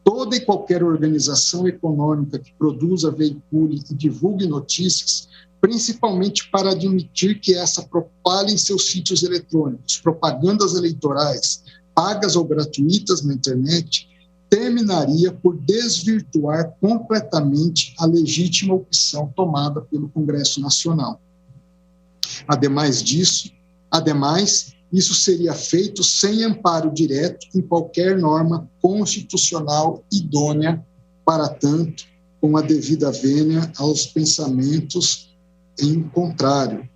toda e qualquer organização econômica que produza, veicule e divulgue notícias, principalmente para admitir que essa propale em seus sítios eletrônicos propagandas eleitorais, pagas ou gratuitas na internet, terminaria por desvirtuar completamente a legítima opção tomada pelo Congresso Nacional. Ademais, isso seria feito sem amparo direto em qualquer norma constitucional idônea para tanto, com a devida vênia aos pensamentos em contrário.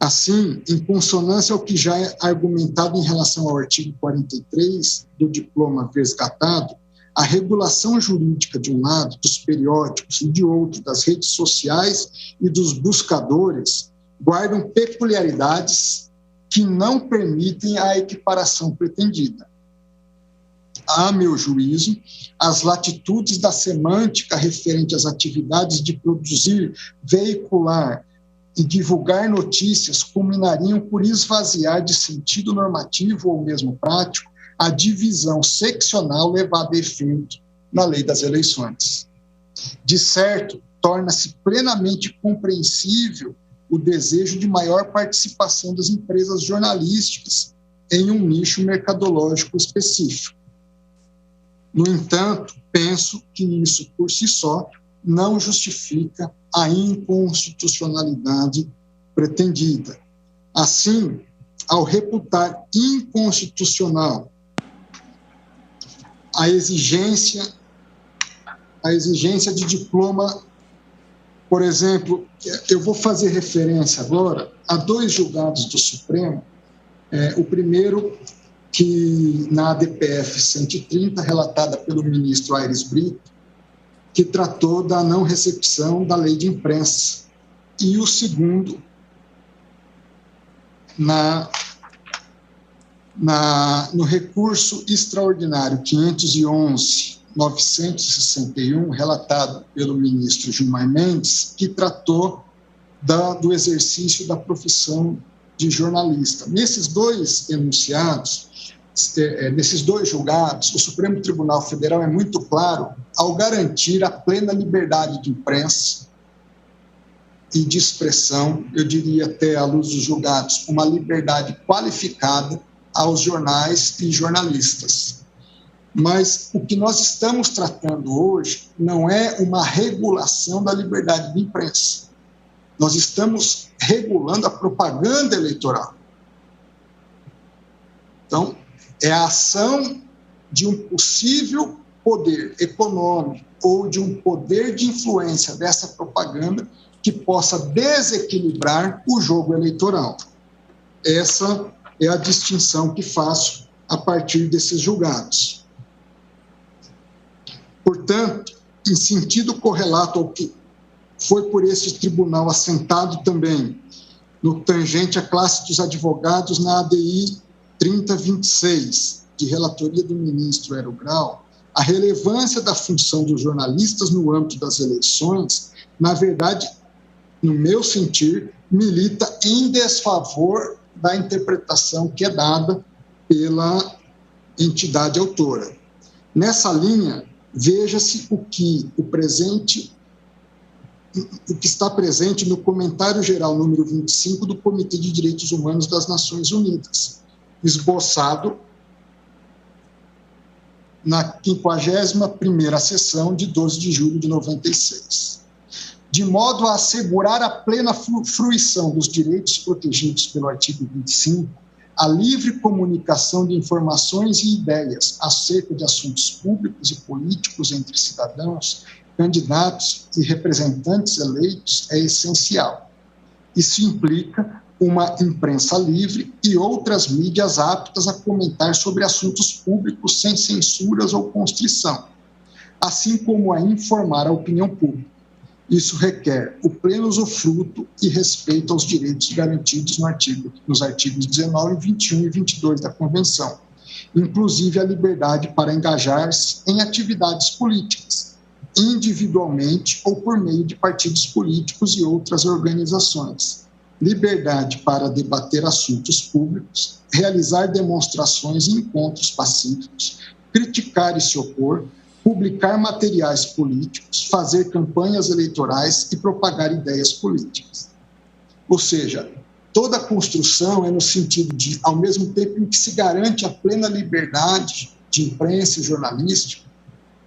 Assim, em consonância ao que já é argumentado em relação ao artigo 43 do diploma resgatado, a regulação jurídica, de um lado, dos periódicos e de outro, das redes sociais e dos buscadores, guardam peculiaridades que não permitem a equiparação pretendida. A meu juízo, as latitudes da semântica referente às atividades de produzir, veicular e divulgar notícias culminariam por esvaziar de sentido normativo ou mesmo prático a divisão seccional levada a efeito na Lei das Eleições. De certo, torna-se plenamente compreensível o desejo de maior participação das empresas jornalísticas em um nicho mercadológico específico. No entanto, penso que isso, por si só, não justifica a inconstitucionalidade pretendida. Assim, ao reputar inconstitucional a exigência de diploma, por exemplo, eu vou fazer referência agora a dois julgados do Supremo, o primeiro que na ADPF 130, relatada pelo ministro Aires Brito, que tratou da não recepção da lei de imprensa, e o segundo no recurso extraordinário 511 961, relatado pelo ministro Gilmar Mendes, que tratou do exercício da profissão de jornalista. Nesses dois enunciados, nesses dois julgados, o Supremo Tribunal Federal é muito claro ao garantir a plena liberdade de imprensa e de expressão, eu diria até à luz dos julgados, uma liberdade qualificada aos jornais e jornalistas. Mas o que nós estamos tratando hoje não é uma regulação da liberdade de imprensa. Nós estamos regulando a propaganda eleitoral. Então, é a ação de um possível poder econômico ou de um poder de influência dessa propaganda que possa desequilibrar o jogo eleitoral. Essa é a distinção que faço a partir desses julgados. Portanto, em sentido correlato ao que foi por esse tribunal assentado também no tangente à classe dos advogados na ADI 3026, de relatoria do ministro Hélio Grau, a relevância da função dos jornalistas no âmbito das eleições, na verdade, no meu sentir, milita em desfavor da interpretação que é dada pela entidade autora. Nessa linha, veja-se o que está presente no comentário geral número 25 do Comitê de Direitos Humanos das Nações Unidas, esboçado na 51ª sessão de 12 de julho de 96. De modo a assegurar a plena fruição dos direitos protegidos pelo artigo 25, a livre comunicação de informações e ideias acerca de assuntos públicos e políticos entre cidadãos, candidatos e representantes eleitos é essencial. Isso implica uma imprensa livre e outras mídias aptas a comentar sobre assuntos públicos sem censuras ou constrição, assim como a informar a opinião pública. Isso requer o pleno usufruto e respeito aos direitos garantidos nos artigos 19, 21 e 22 da Convenção, inclusive a liberdade para engajar-se em atividades políticas, individualmente ou por meio de partidos políticos e outras organizações, liberdade para debater assuntos públicos, realizar demonstrações e encontros pacíficos, criticar e se opor, publicar materiais políticos, fazer campanhas eleitorais e propagar ideias políticas. Ou seja, toda a construção é no sentido de, ao mesmo tempo em que se garante a plena liberdade de imprensa e jornalística,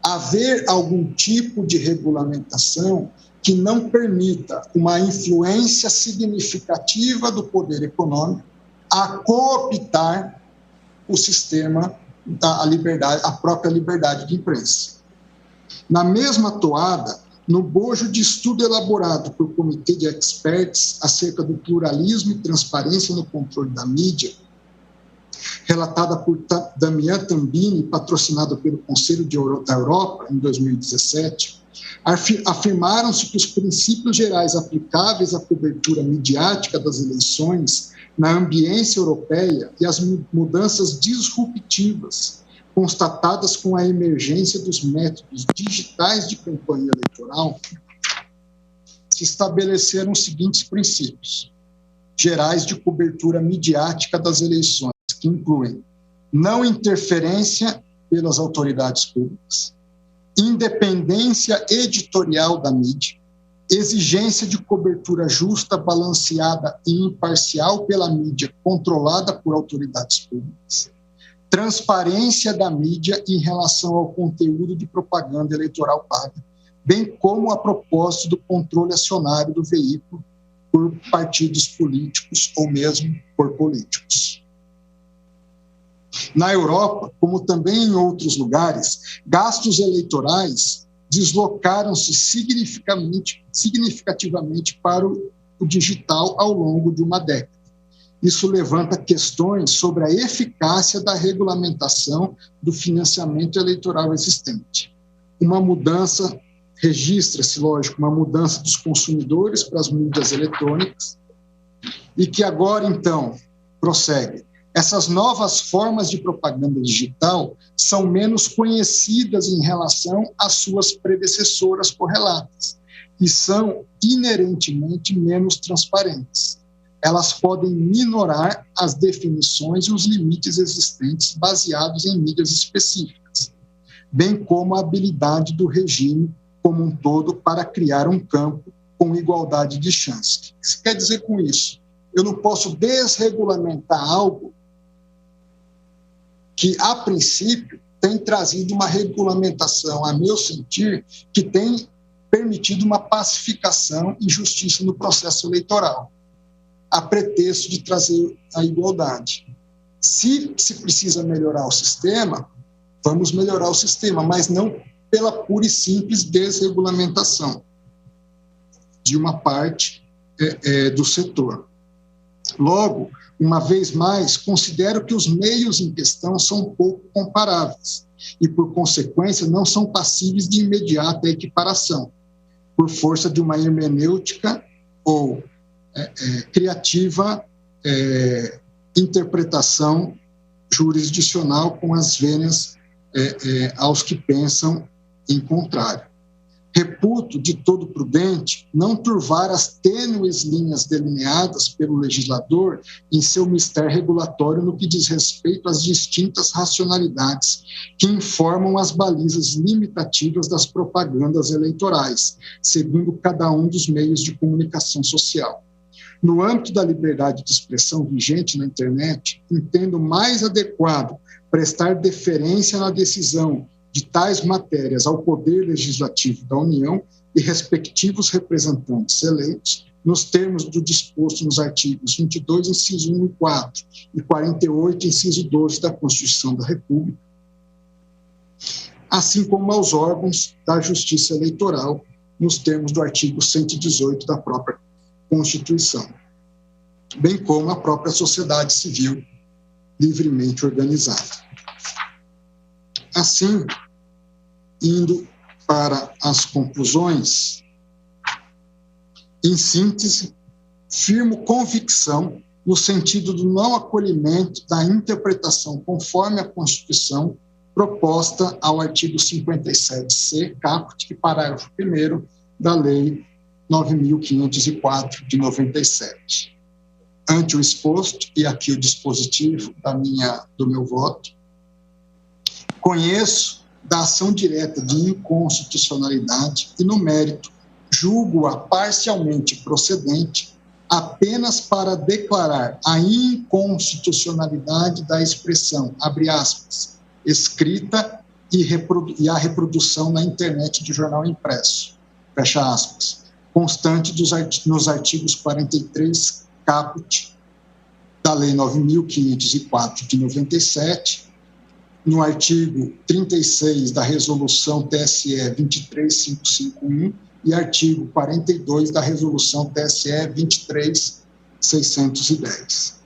haver algum tipo de regulamentação que não permita uma influência significativa do poder econômico a cooptar o sistema a própria liberdade de imprensa. Na mesma toada, no bojo de estudo elaborado por comitê de experts acerca do pluralismo e transparência no controle da mídia, relatada por Damian Tambini, patrocinada pelo Conselho da Europa em 2017, afirmaram-se que os princípios gerais aplicáveis à cobertura midiática das eleições na ambiência europeia e as mudanças disruptivas constatadas com a emergência dos métodos digitais de campanha eleitoral, se estabeleceram os seguintes princípios gerais de cobertura midiática das eleições, que incluem não interferência pelas autoridades públicas, independência editorial da mídia, exigência de cobertura justa, balanceada e imparcial pela mídia controlada por autoridades públicas, transparência da mídia em relação ao conteúdo de propaganda eleitoral paga, bem como a propósito do controle acionário do veículo por partidos políticos ou mesmo por políticos. Na Europa, como também em outros lugares, gastos eleitorais deslocaram-se significativamente para o digital ao longo de uma década. Isso levanta questões sobre a eficácia da regulamentação do financiamento eleitoral existente. Uma mudança, registra-se, lógico, uma mudança dos consumidores para as mídias eletrônicas e que agora, então, prossegue. Essas novas formas de propaganda digital são menos conhecidas em relação às suas predecessoras correlatas e são inerentemente menos transparentes. Elas podem minorar as definições e os limites existentes baseados em mídias específicas, bem como a habilidade do regime como um todo para criar um campo com igualdade de chance. O que isso quer dizer com isso? Eu não posso desregulamentar algo que, a princípio, tem trazido uma regulamentação, a meu sentir, que tem permitido uma pacificação e justiça no processo eleitoral, a pretexto de trazer a igualdade. Se precisa melhorar o sistema, vamos melhorar o sistema, mas não pela pura e simples desregulamentação de uma parte do setor. Logo, uma vez mais, considero que os meios em questão são pouco comparáveis e, por consequência, não são passíveis de imediata equiparação, por força de uma hermenêutica ou criativa interpretação jurisdicional com as vênias aos que pensam em contrário. Reputo de todo prudente não turvar as tênues linhas delineadas pelo legislador em seu mistério regulatório no que diz respeito às distintas racionalidades que informam as balizas limitativas das propagandas eleitorais, segundo cada um dos meios de comunicação social. No âmbito da liberdade de expressão vigente na internet, entendo mais adequado prestar deferência na decisão de tais matérias ao Poder Legislativo da União e respectivos representantes eleitos, nos termos do disposto nos artigos 22, inciso 1 e 4, e 48, inciso 12 da Constituição da República, assim como aos órgãos da Justiça Eleitoral, nos termos do artigo 118 da própria Constituição, bem como a própria sociedade civil livremente organizada. Assim, indo para as conclusões, em síntese, firmo convicção no sentido do não acolhimento da interpretação conforme a Constituição proposta ao artigo 57C, caput, parágrafo 1º da Lei 9.504 de 97. Ante o exposto, e aqui o dispositivo do meu voto, conheço da ação direta de inconstitucionalidade e, no mérito, julgo-a parcialmente procedente apenas para declarar a inconstitucionalidade da expressão, abre aspas, escrita e a reprodução na internet de jornal impresso, fecha aspas, constante nos artigos 43, caput, da Lei 9.504 de 97, no artigo 36 da Resolução TSE 23551 e artigo 42 da Resolução TSE 23610.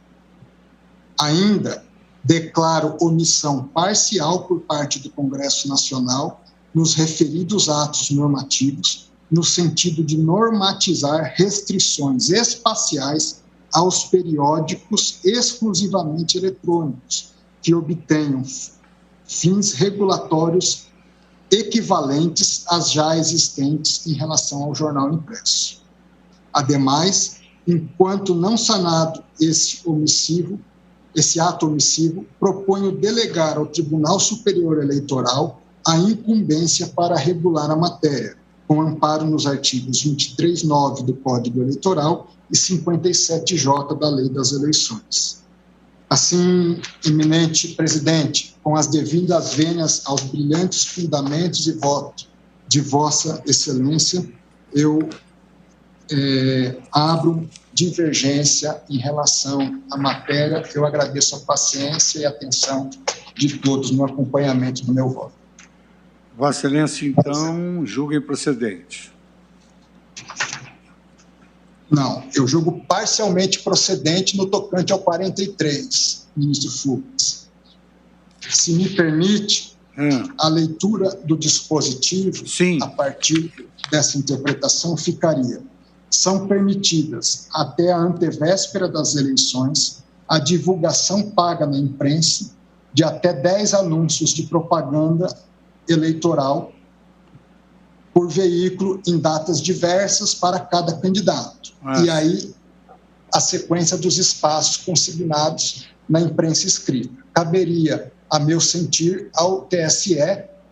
Ainda declaro omissão parcial por parte do Congresso Nacional nos referidos atos normativos, no sentido de normatizar restrições espaciais aos periódicos exclusivamente eletrônicos, que obtenham fins regulatórios equivalentes às já existentes em relação ao jornal impresso. Ademais, enquanto não sanado esse ato omissivo, proponho delegar ao Tribunal Superior Eleitoral a incumbência para regular a matéria, com amparo nos artigos 23.9 do Código Eleitoral e 57J da Lei das Eleições. Assim, eminente presidente, com as devidas vênias aos brilhantes fundamentos e voto de Vossa Excelência, eu abro divergência em relação à matéria. Eu agradeço a paciência e a atenção de todos no acompanhamento do meu voto. Vossa Excelência, então, julga improcedente. Não, eu julgo parcialmente procedente no tocante ao 43, ministro Fux. Se me permite, a leitura do dispositivo, sim, a partir dessa interpretação, ficaria: são permitidas, até a antevéspera das eleições, a divulgação paga na imprensa de até 10 anúncios de propaganda eleitoral por veículo em datas diversas para cada candidato. E aí, a sequência dos espaços consignados na imprensa escrita. Caberia, a meu sentir, ao TSE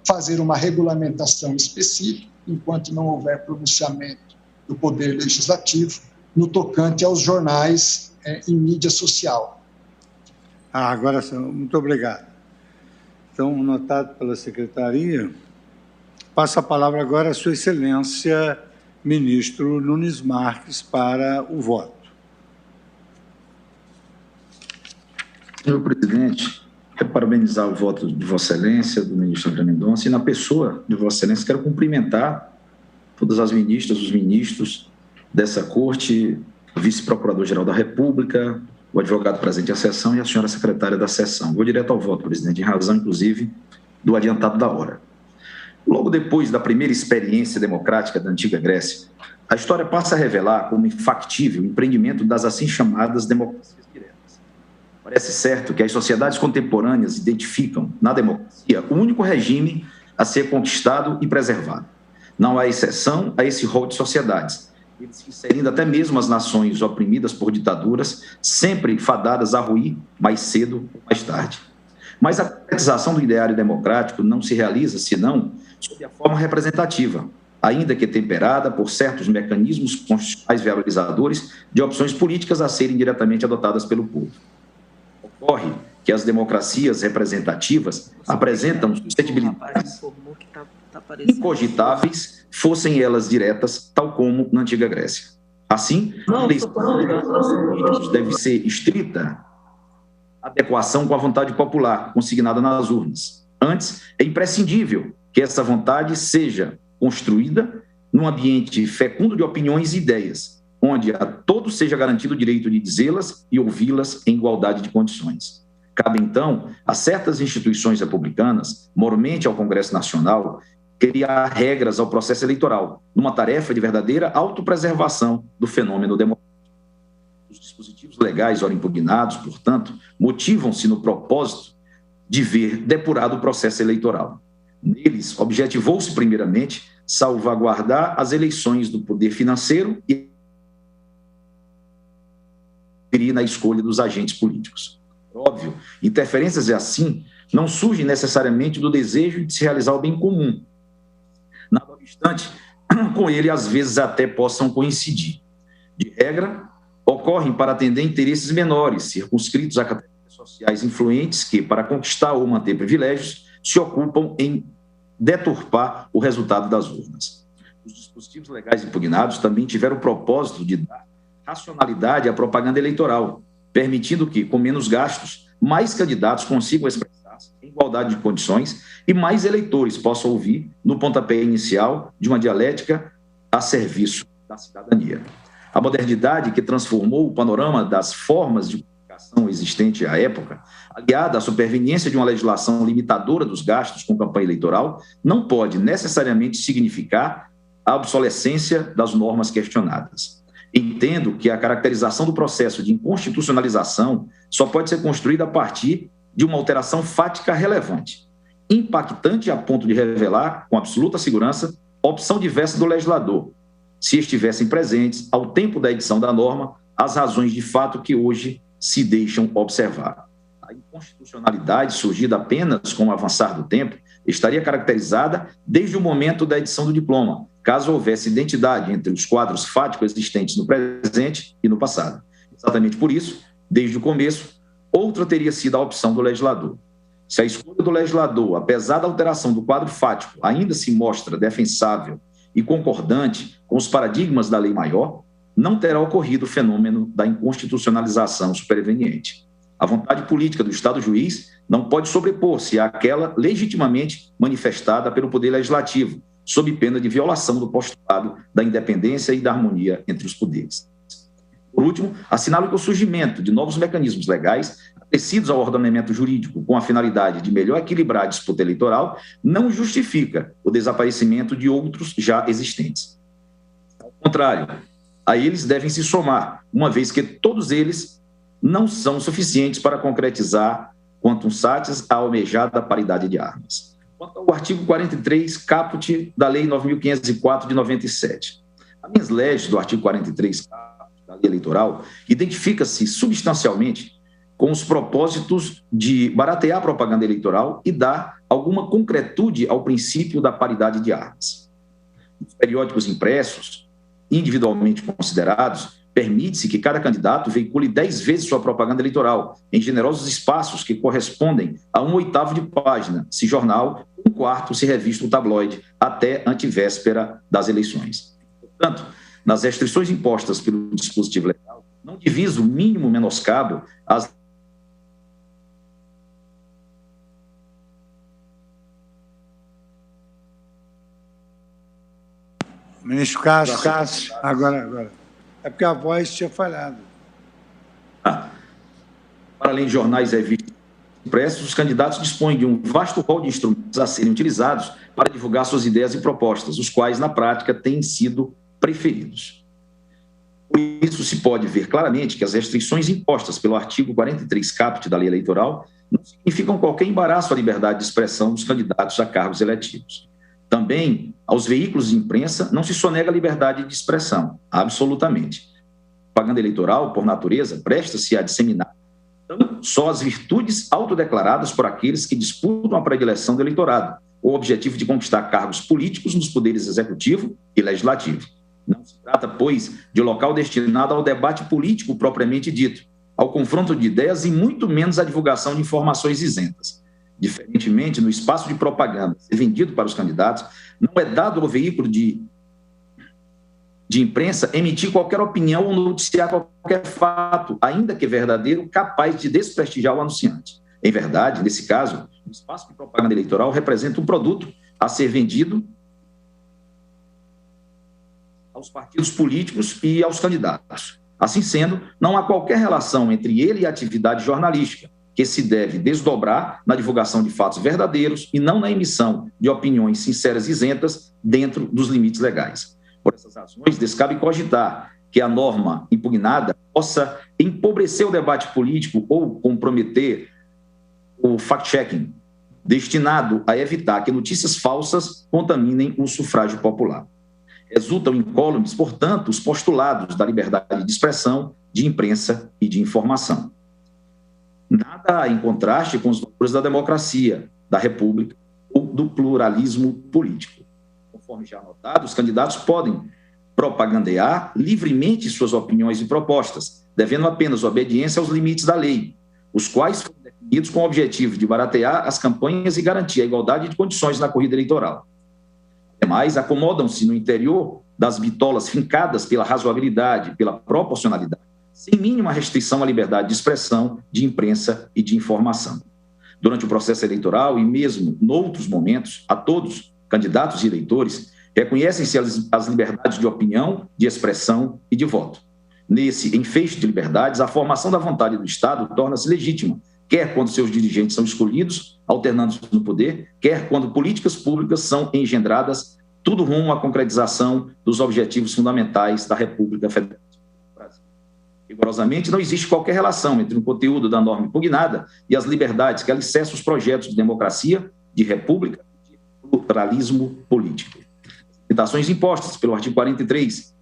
fazer uma regulamentação específica, enquanto não houver pronunciamento do Poder Legislativo, no tocante aos jornais em mídia social. Agora, muito obrigado. Então, notado pela Secretaria, passo a palavra agora à Sua Excelência, Ministro Nunes Marques, para o voto. Senhor presidente, quero parabenizar o voto de Vossa Excelência, do ministro André Mendonça, e na pessoa de Vossa Excelência quero cumprimentar todas as ministras, os ministros dessa corte, o vice-procurador-geral da República, o advogado presente à sessão e a senhora secretária da sessão. Vou direto ao voto, presidente, em razão, inclusive, do adiantado da hora. Logo depois da primeira experiência democrática da antiga Grécia, a história passa a revelar como infactível o empreendimento das assim chamadas democracias diretas. Parece certo que as sociedades contemporâneas identificam, na democracia, o único regime a ser conquistado e preservado. Não há exceção a esse rol de sociedades, eles inserindo até mesmo as nações oprimidas por ditaduras, sempre fadadas a ruir mais cedo ou mais tarde. Mas a concretização do ideário democrático não se realiza, senão, sob a forma representativa, ainda que temperada por certos mecanismos constitucionais viabilizadores de opções políticas a serem diretamente adotadas pelo povo. Ocorre que as democracias representativas apresentam suscetibilidades incogitáveis, fossem elas diretas, tal como na antiga Grécia. Assim, a eleição deve ser estrita adequação com a vontade popular consignada nas urnas. Antes, é imprescindível que essa vontade seja construída num ambiente fecundo de opiniões e ideias, onde a todos seja garantido o direito de dizê-las e ouvi-las em igualdade de condições. Cabe, então, a certas instituições republicanas, mormente ao Congresso Nacional, criar regras ao processo eleitoral, numa tarefa de verdadeira autopreservação do fenômeno democrático. Os dispositivos legais, ora impugnados, portanto, motivam-se no propósito de ver depurado o processo eleitoral. Neles, objetivou-se, primeiramente, salvaguardar as eleições do poder financeiro e na escolha dos agentes políticos. Óbvio, interferências assim não surgem necessariamente do desejo de se realizar o bem comum. Nada obstante, com ele, às vezes, até possam coincidir. De regra, ocorrem para atender interesses menores, circunscritos a categorias sociais influentes que, para conquistar ou manter privilégios, se ocupam em deturpar o resultado das urnas. Os dispositivos legais impugnados também tiveram o propósito de dar racionalidade à propaganda eleitoral, permitindo que, com menos gastos, mais candidatos consigam expressar-se em igualdade de condições e mais eleitores possam ouvir no pontapé inicial de uma dialética a serviço da cidadania. A modernidade que transformou o panorama das formas de comunicação existente à época, aliada à superveniência de uma legislação limitadora dos gastos com campanha eleitoral, não pode necessariamente significar a obsolescência das normas questionadas. Entendo que a caracterização do processo de inconstitucionalização só pode ser construída a partir de uma alteração fática relevante, impactante a ponto de revelar, com absoluta segurança, a opção diversa do legislador, se estivessem presentes, ao tempo da edição da norma, as razões de fato que hoje se deixam observar. A inconstitucionalidade, surgida apenas com o avançar do tempo, estaria caracterizada desde o momento da edição do diploma, caso houvesse identidade entre os quadros fáticos existentes no presente e no passado. Exatamente por isso, desde o começo, outra teria sido a opção do legislador. Se a escolha do legislador, apesar da alteração do quadro fático, ainda se mostra defensável e concordante com os paradigmas da lei maior, não terá ocorrido o fenômeno da inconstitucionalização superveniente. A vontade política do Estado juiz não pode sobrepor-se àquela legitimamente manifestada pelo Poder Legislativo, sob pena de violação do postulado da independência e da harmonia entre os poderes. Por último, assinalo que o surgimento de novos mecanismos legais acrescidos ao ordenamento jurídico com a finalidade de melhor equilibrar a disputa eleitoral não justifica o desaparecimento de outros já existentes. Ao contrário, a eles devem se somar, uma vez que todos eles não são suficientes para concretizar quantum satis a almejada paridade de armas. Quanto ao artigo 43, caput da Lei 9.504 de 97. A mens legis do artigo 43, caput da Lei Eleitoral, identifica-se substancialmente com os propósitos de baratear a propaganda eleitoral e dar alguma concretude ao princípio da paridade de armas. Nos periódicos impressos, individualmente considerados, permite-se que cada candidato veicule 10 vezes sua propaganda eleitoral, em generosos espaços que correspondem a 1/8 de página, se jornal, 1/4 se revista o tabloide, até antevéspera das eleições. Portanto, nas restrições impostas pelo dispositivo legal, não divisa o mínimo menoscabo às Ministro Cássio, agora. É porque a voz tinha falhado. Para além de jornais e revistas impressos, os candidatos dispõem de um vasto rol de instrumentos a serem utilizados para divulgar suas ideias e propostas, os quais, na prática, têm sido preferidos. Por isso, se pode ver claramente que as restrições impostas pelo artigo 43 caput da Lei Eleitoral não significam qualquer embaraço à liberdade de expressão dos candidatos a cargos eletivos. Também, aos veículos de imprensa, não se sonega a liberdade de expressão, absolutamente. A propaganda eleitoral, por natureza, presta-se a disseminar não só as virtudes autodeclaradas por aqueles que disputam a predileção do eleitorado, ou o objetivo de conquistar cargos políticos nos poderes executivo e legislativo. Não se trata, pois, de local destinado ao debate político propriamente dito, ao confronto de ideias e muito menos à divulgação de informações isentas. Diferentemente, no espaço de propaganda vendido para os candidatos, não é dado ao veículo de imprensa emitir qualquer opinião ou noticiar qualquer fato, ainda que verdadeiro, capaz de desprestigiar o anunciante. Em verdade, nesse caso, o espaço de propaganda eleitoral representa um produto a ser vendido aos partidos políticos e aos candidatos. Assim sendo, não há qualquer relação entre ele e a atividade jornalística, que se deve desdobrar na divulgação de fatos verdadeiros e não na emissão de opiniões sinceras e isentas dentro dos limites legais. Por essas razões, descabe cogitar que a norma impugnada possa empobrecer o debate político ou comprometer o fact-checking, destinado a evitar que notícias falsas contaminem o sufrágio popular. Resultam incólumes, portanto, os postulados da liberdade de expressão, de imprensa e de informação. Nada em contraste com os valores da democracia, da república ou do pluralismo político. Conforme já anotado, os candidatos podem propagandear livremente suas opiniões e propostas, devendo apenas obediência aos limites da lei, os quais foram definidos com o objetivo de baratear as campanhas e garantir a igualdade de condições na corrida eleitoral. Ademais, acomodam-se no interior das bitolas fincadas pela razoabilidade, pela proporcionalidade, sem mínima restrição à liberdade de expressão, de imprensa e de informação. Durante o processo eleitoral e mesmo noutros momentos, a todos, candidatos e eleitores, reconhecem-se as liberdades de opinião, de expressão e de voto. Nesse enfeixe de liberdades, a formação da vontade do Estado torna-se legítima, quer quando seus dirigentes são escolhidos, alternando no poder, quer quando políticas públicas são engendradas, tudo rumo à concretização dos objetivos fundamentais da República Federal. Rigorosamente, não existe qualquer relação entre o conteúdo da norma impugnada e as liberdades que alicerçam os projetos de democracia, de república e de pluralismo político. Limitações impostas pelo artigo 43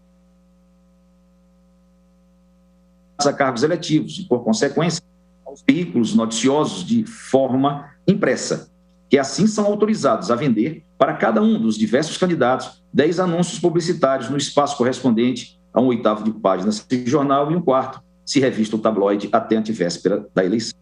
a cargos eletivos e, por consequência, aos veículos noticiosos de forma impressa, que assim são autorizados a vender para cada um dos diversos candidatos 10 anúncios publicitários no espaço correspondente a 1/8 de página se jornal e 1/4 se revista o tabloide até antevéspera da eleição.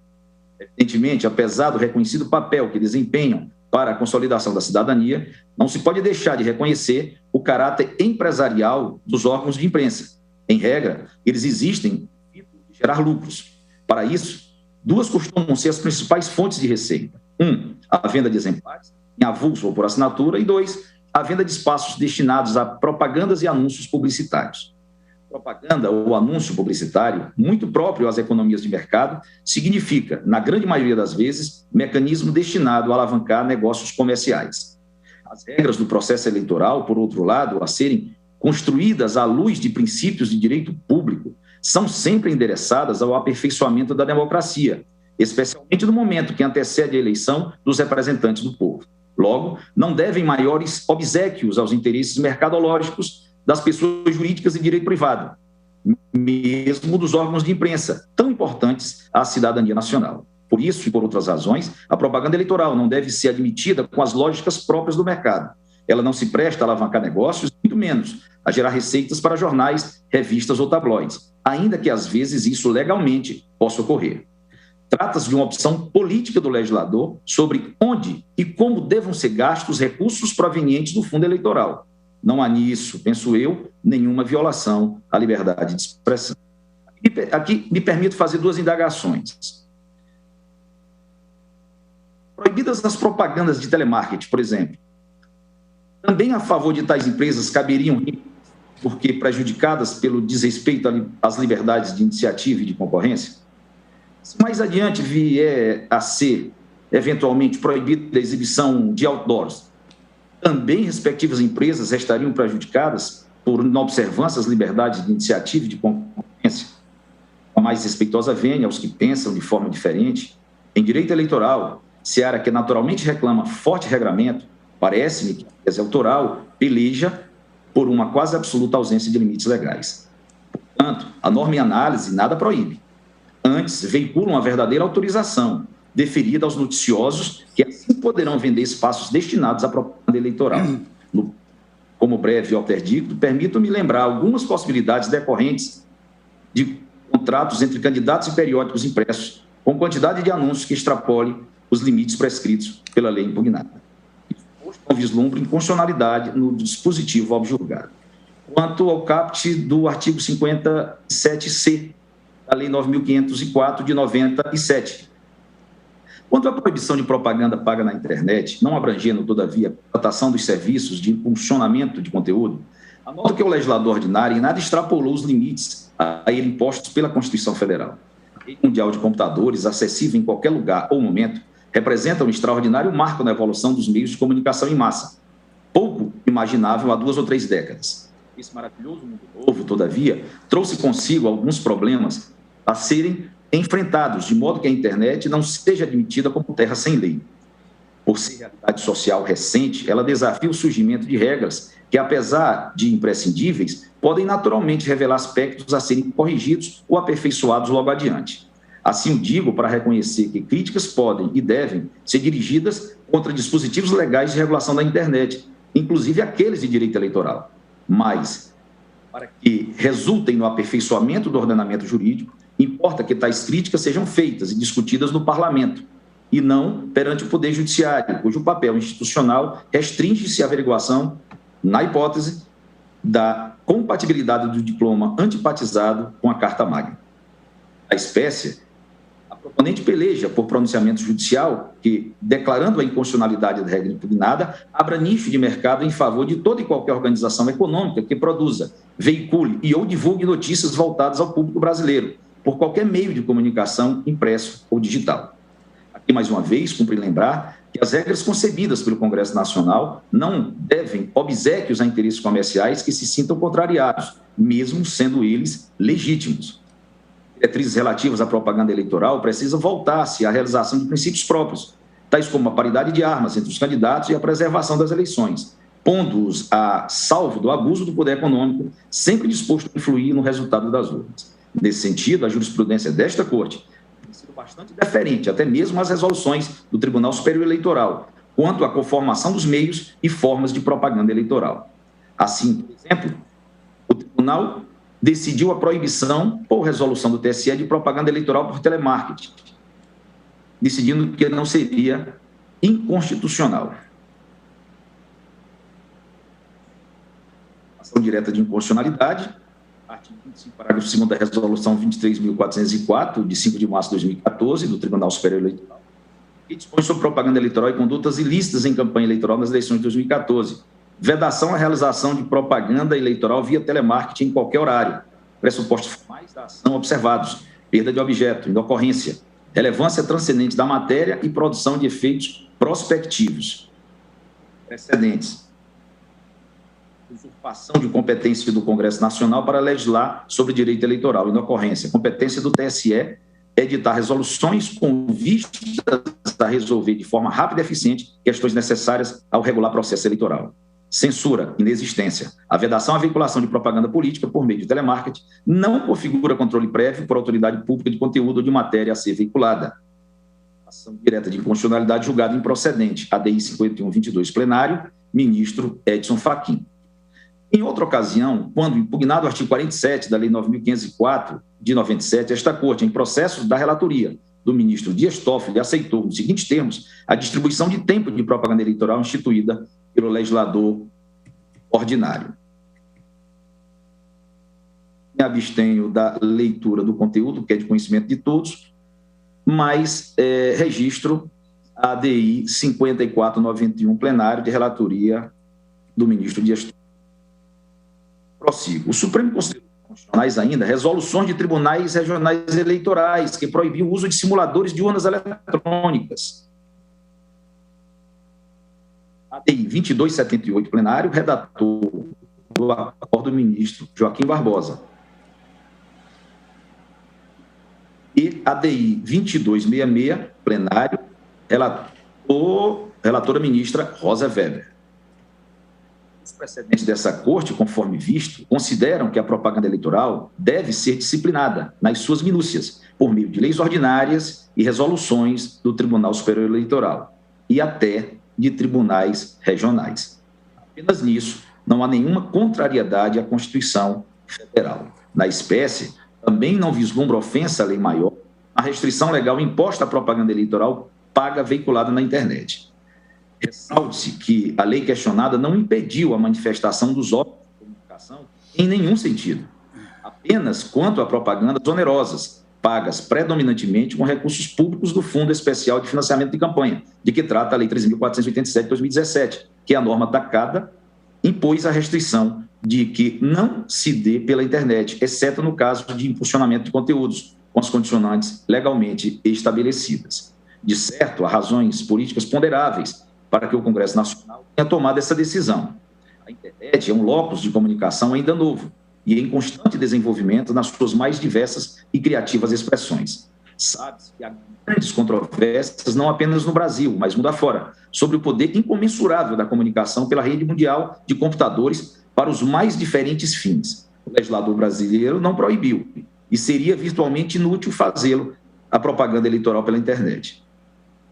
Evidentemente, apesar do reconhecido papel que desempenham para a consolidação da cidadania, não se pode deixar de reconhecer o caráter empresarial dos órgãos de imprensa. Em regra, eles existem para gerar lucros. Para isso, duas costumam ser as principais fontes de receita. 1, a venda de exemplares, em avulso ou por assinatura, e 2, a venda de espaços destinados a propagandas e anúncios publicitários. Propaganda ou anúncio publicitário, muito próprio às economias de mercado, significa, na grande maioria das vezes, mecanismo destinado a alavancar negócios comerciais. As regras do processo eleitoral, por outro lado, a serem construídas à luz de princípios de direito público, são sempre endereçadas ao aperfeiçoamento da democracia, especialmente no momento que antecede a eleição dos representantes do povo. Logo, não devem maiores obséquios aos interesses mercadológicos das pessoas jurídicas e direito privado, mesmo dos órgãos de imprensa, tão importantes à cidadania nacional. Por isso e por outras razões, a propaganda eleitoral não deve ser admitida com as lógicas próprias do mercado. Ela não se presta a alavancar negócios, muito menos a gerar receitas para jornais, revistas ou tabloides, ainda que às vezes isso legalmente possa ocorrer. Trata-se de uma opção política do legislador sobre onde e como devam ser gastos os recursos provenientes do fundo eleitoral. Não há nisso, penso eu, nenhuma violação à liberdade de expressão. Aqui me permito fazer duas indagações. Proibidas as propagandas de telemarketing, por exemplo, também a favor de tais empresas caberiam, porque prejudicadas pelo desrespeito às liberdades de iniciativa e de concorrência? Se mais adiante vier a ser, eventualmente, proibida a exibição de outdoors, também respectivas empresas estariam prejudicadas por inobservância às liberdades de iniciativa e de concorrência? A mais respeitosa vênia aos que pensam de forma diferente. Em direito eleitoral, seara que naturalmente reclama forte regramento, parece-me que a tese autoral peleja por uma quase absoluta ausência de limites legais. Portanto, a norma em análise nada proíbe. Antes, veicula uma verdadeira autorização, deferida aos noticiosos, que assim poderão vender espaços destinados à propaganda eleitoral. Como breve alterdicto, permito-me lembrar algumas possibilidades decorrentes de contratos entre candidatos e periódicos impressos, com quantidade de anúncios que extrapole os limites prescritos pela lei impugnada. Não vislumbra inconstitucionalidade no dispositivo objulgado. Quanto ao caput do artigo 57C, da Lei 9.504, de 97. Quanto à proibição de propaganda paga na internet, não abrangendo, todavia, a contratação dos serviços de impulsionamento de conteúdo, anoto que o legislador ordinário em nada extrapolou os limites a ele impostos pela Constituição Federal. A Rede Mundial de Computadores, acessível em qualquer lugar ou momento, representa um extraordinário marco na evolução dos meios de comunicação em massa, pouco imaginável há 2 ou 3 décadas. Esse maravilhoso mundo novo, todavia, trouxe consigo alguns problemas a serem enfrentados, de modo que a internet não seja admitida como terra sem lei. Por ser realidade social recente, ela desafia o surgimento de regras que, apesar de imprescindíveis, podem naturalmente revelar aspectos a serem corrigidos ou aperfeiçoados logo adiante. Assim o digo para reconhecer que críticas podem e devem ser dirigidas contra dispositivos legais de regulação da internet, inclusive aqueles de direito eleitoral. Mas, para que resultem no aperfeiçoamento do ordenamento jurídico, importa que tais críticas sejam feitas e discutidas no Parlamento, e não perante o Poder Judiciário, cujo papel institucional restringe-se à averiguação, na hipótese, da compatibilidade do diploma antipatizado com a Carta Magna. A espécie, a proponente peleja por pronunciamento judicial que, declarando a inconstitucionalidade da regra impugnada, abra nicho de mercado em favor de toda e qualquer organização econômica que produza, veicule e ou divulgue notícias voltadas ao público brasileiro, por qualquer meio de comunicação impresso ou digital. Aqui, mais uma vez, cumpre lembrar que as regras concebidas pelo Congresso Nacional não devem obséquios a interesses comerciais que se sintam contrariados, mesmo sendo eles legítimos. Diretrizes relativas à propaganda eleitoral precisam voltar-se à realização de princípios próprios, tais como a paridade de armas entre os candidatos e a preservação das eleições, pondo-os a salvo do abuso do poder econômico, sempre disposto a influir no resultado das urnas. Nesse sentido, a jurisprudência desta Corte tem sido bastante deferente, até mesmo às resoluções do Tribunal Superior Eleitoral, quanto à conformação dos meios e formas de propaganda eleitoral. Assim, por exemplo, o Tribunal decidiu a proibição, por resolução do TSE, de propaganda eleitoral por telemarketing, decidindo que não seria inconstitucional. Ação direta de inconstitucionalidade, artigo 25, parágrafo 2º da resolução 23.404, de 5 de março de 2014, do Tribunal Superior Eleitoral, que dispõe sobre propaganda eleitoral e condutas ilícitas em campanha eleitoral nas eleições de 2014. Vedação à realização de propaganda eleitoral via telemarketing em qualquer horário. Pressupostos formais da ação observados. Perda de objeto, inocorrência. Relevância transcendente da matéria e produção de efeitos prospectivos. Precedentes. usurpação de competência do Congresso Nacional para legislar sobre direito eleitoral, inocorrência. Competência do TSE é editar resoluções com vistas a resolver de forma rápida e eficiente questões necessárias ao regular processo eleitoral. Censura, inexistência. A vedação à veiculação de propaganda política por meio de telemarketing não configura controle prévio por autoridade pública de conteúdo ou de matéria a ser veiculada. Ação direta de inconstitucionalidade julgada improcedente. ADI 5122 plenário, ministro Edson Fachin. Em outra ocasião, quando impugnado o artigo 47 da Lei 9.504, de 97, esta Corte, em processos da relatoria do ministro Dias Toffoli, aceitou, nos seguintes termos, a distribuição de tempo de propaganda eleitoral instituída pelo legislador ordinário. Me abstenho da leitura do conteúdo, que é de conhecimento de todos, mas registro a ADI 5491 plenário de relatoria do ministro Dias Toffoli. Prossigo. O Supremo considerou constitucionais ainda resoluções de tribunais regionais eleitorais que proibiam o uso de simuladores de urnas eletrônicas. ADI 2278 plenário, redator do acordo do ministro Joaquim Barbosa. E ADI 2266 plenário, relatora ministra Rosa Weber. Os precedentes dessa Corte, conforme visto, consideram que a propaganda eleitoral deve ser disciplinada nas suas minúcias, por meio de leis ordinárias e resoluções do Tribunal Superior Eleitoral e até de tribunais regionais. Apenas nisso, não há nenhuma contrariedade à Constituição Federal. Na espécie, também não vislumbra ofensa à lei maior a restrição legal imposta à propaganda eleitoral paga veiculada na internet. Ressalte-se que a lei questionada não impediu a manifestação dos órgãos de comunicação em nenhum sentido, apenas quanto a propagandas onerosas, pagas predominantemente com recursos públicos do Fundo Especial de Financiamento de Campanha, de que trata a Lei 13.487 de 2017, que é a norma atacada, impôs a restrição de que não se dê pela internet, exceto no caso de impulsionamento de conteúdos, com as condicionantes legalmente estabelecidas. De certo, há razões políticas ponderáveis para que o Congresso Nacional tenha tomado essa decisão. A internet é um locus de comunicação ainda novo e em constante desenvolvimento nas suas mais diversas e criativas expressões. Sabe-se que há grandes controvérsias, não apenas no Brasil, mas mundo afora, sobre o poder incomensurável da comunicação pela rede mundial de computadores para os mais diferentes fins. O legislador brasileiro não proibiu e seria virtualmente inútil fazê-lo a propaganda eleitoral pela internet.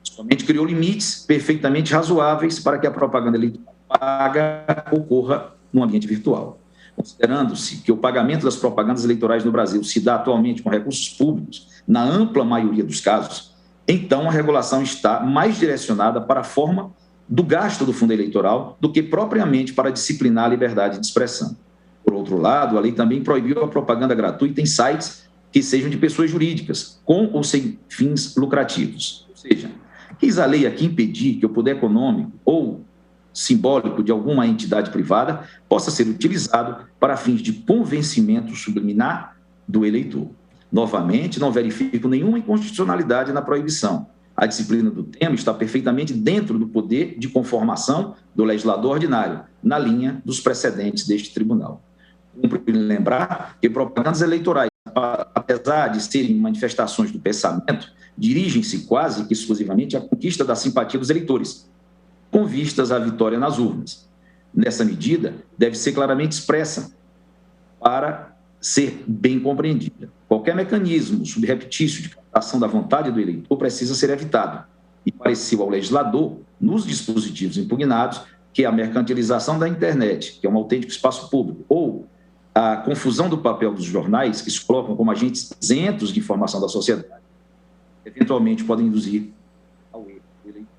Somente criou limites perfeitamente razoáveis para que a propaganda eleitoral paga ocorra no ambiente virtual. Considerando-se que o pagamento das propagandas eleitorais no Brasil se dá atualmente com recursos públicos, na ampla maioria dos casos, então a regulação está mais direcionada para a forma do gasto do fundo eleitoral do que propriamente para disciplinar a liberdade de expressão. Por outro lado, a lei também proibiu a propaganda gratuita em sites que sejam de pessoas jurídicas, com ou sem fins lucrativos. Ou seja, quis a lei aqui impedir que o poder econômico ou simbólico de alguma entidade privada possa ser utilizado para fins de convencimento subliminar do eleitor. Novamente, não verifico nenhuma inconstitucionalidade na proibição. A disciplina do tema está perfeitamente dentro do poder de conformação do legislador ordinário, na linha dos precedentes deste tribunal. Cumpre lembrar que propagandas eleitorais, apesar de serem manifestações do pensamento, dirigem-se quase que exclusivamente à conquista da simpatia dos eleitores, com vistas à vitória nas urnas. Nessa medida, deve ser claramente expressa para ser bem compreendida. Qualquer mecanismo subreptício de captação da vontade do eleitor precisa ser evitado. E pareceu ao legislador, nos dispositivos impugnados, que a mercantilização da internet, que é um autêntico espaço público, ou a confusão do papel dos jornais, que se colocam como agentes isentos de informação da sociedade, eventualmente podem induzir ao erro do eleitor.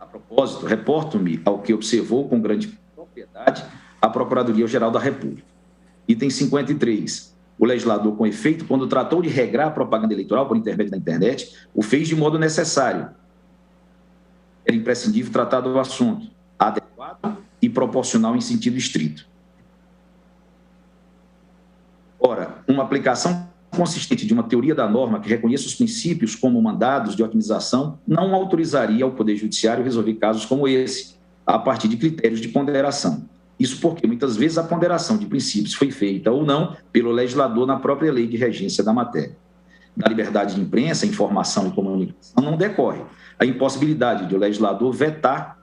A propósito, reporto-me ao que observou com grande propriedade a Procuradoria-Geral da República. Item 53. O legislador, com efeito, quando tratou de regrar a propaganda eleitoral por intermédio da internet, o fez de modo necessário. Era imprescindível tratar do assunto, adequado e proporcional em sentido estrito. Ora, uma aplicação consistente de uma teoria da norma que reconheça os princípios como mandados de otimização não autorizaria ao Poder Judiciário resolver casos como esse, a partir de critérios de ponderação. Isso porque, muitas vezes, a ponderação de princípios foi feita ou não pelo legislador na própria lei de regência da matéria. Da liberdade de imprensa, informação e comunicação não decorre a impossibilidade de o legislador vetar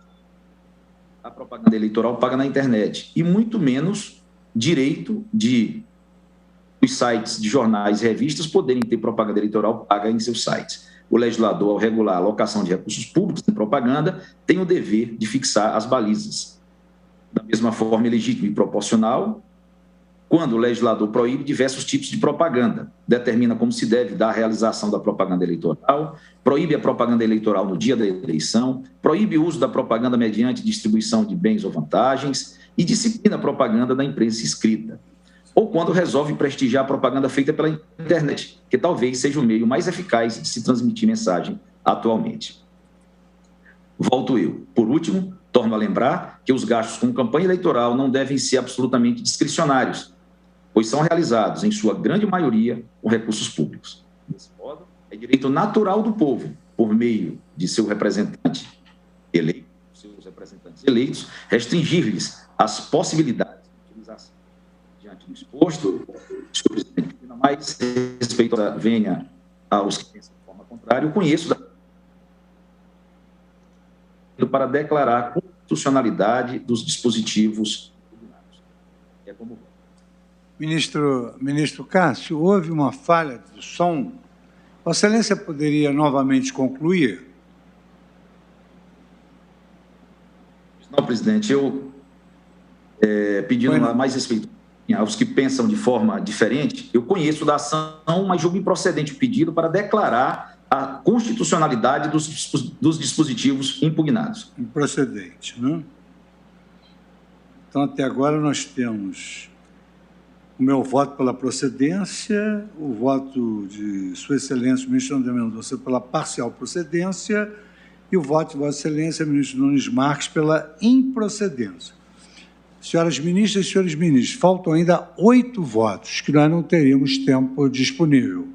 a propaganda eleitoral paga na internet, e muito menos direito de os sites de jornais e revistas poderem ter propaganda eleitoral paga em seus sites. O legislador, ao regular a alocação de recursos públicos em propaganda, tem o dever de fixar as balizas. Da mesma forma, é legítimo e proporcional quando o legislador proíbe diversos tipos de propaganda, determina como se deve dar a realização da propaganda eleitoral, proíbe a propaganda eleitoral no dia da eleição, proíbe o uso da propaganda mediante distribuição de bens ou vantagens e disciplina a propaganda da imprensa escrita. Ou quando resolve prestigiar a propaganda feita pela internet, que talvez seja o meio mais eficaz de se transmitir mensagem atualmente. Volto eu. Por último, torno a lembrar que os gastos com campanha eleitoral não devem ser absolutamente discricionários, pois são realizados, em sua grande maioria, com recursos públicos. Desse modo, é direito natural do povo, por meio de seu representante eleito, seus representantes eleitos, restringir-lhes as possibilidades de utilização. Diante do exposto, senhor presidente, ainda mais respeito venha aos que pensam de forma contrária, eu conheço para declarar a constitucionalidade dos dispositivos. É como Ministro Cássio, houve uma falha de som. Vossa Excelência poderia novamente concluir? Não, presidente, eu pedindo mais respeito aos que pensam de forma diferente, eu conheço da ação, mas julgo improcedente o pedido para declarar a constitucionalidade dos dispositivos impugnados. Improcedente, né? Então, até agora, nós temos o meu voto pela procedência, o voto de Sua Excelência, o ministro André Mendonça, pela parcial procedência e o voto de Vossa Excelência, ministro Nunes Marques, pela improcedência. Senhoras ministras e senhores ministros, faltam ainda 8 votos, que nós não teríamos tempo disponível.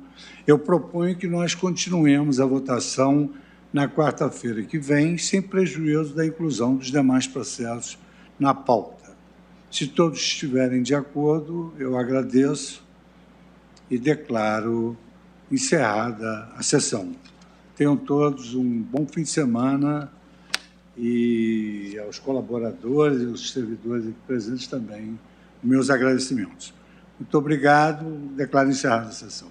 Eu proponho que nós continuemos a votação na quarta-feira que vem, sem prejuízo da inclusão dos demais processos na pauta. Se todos estiverem de acordo, eu agradeço e declaro encerrada a sessão. Tenham todos um bom fim de semana e aos colaboradores e aos servidores aqui presentes também, meus agradecimentos. Muito obrigado, declaro encerrada a sessão.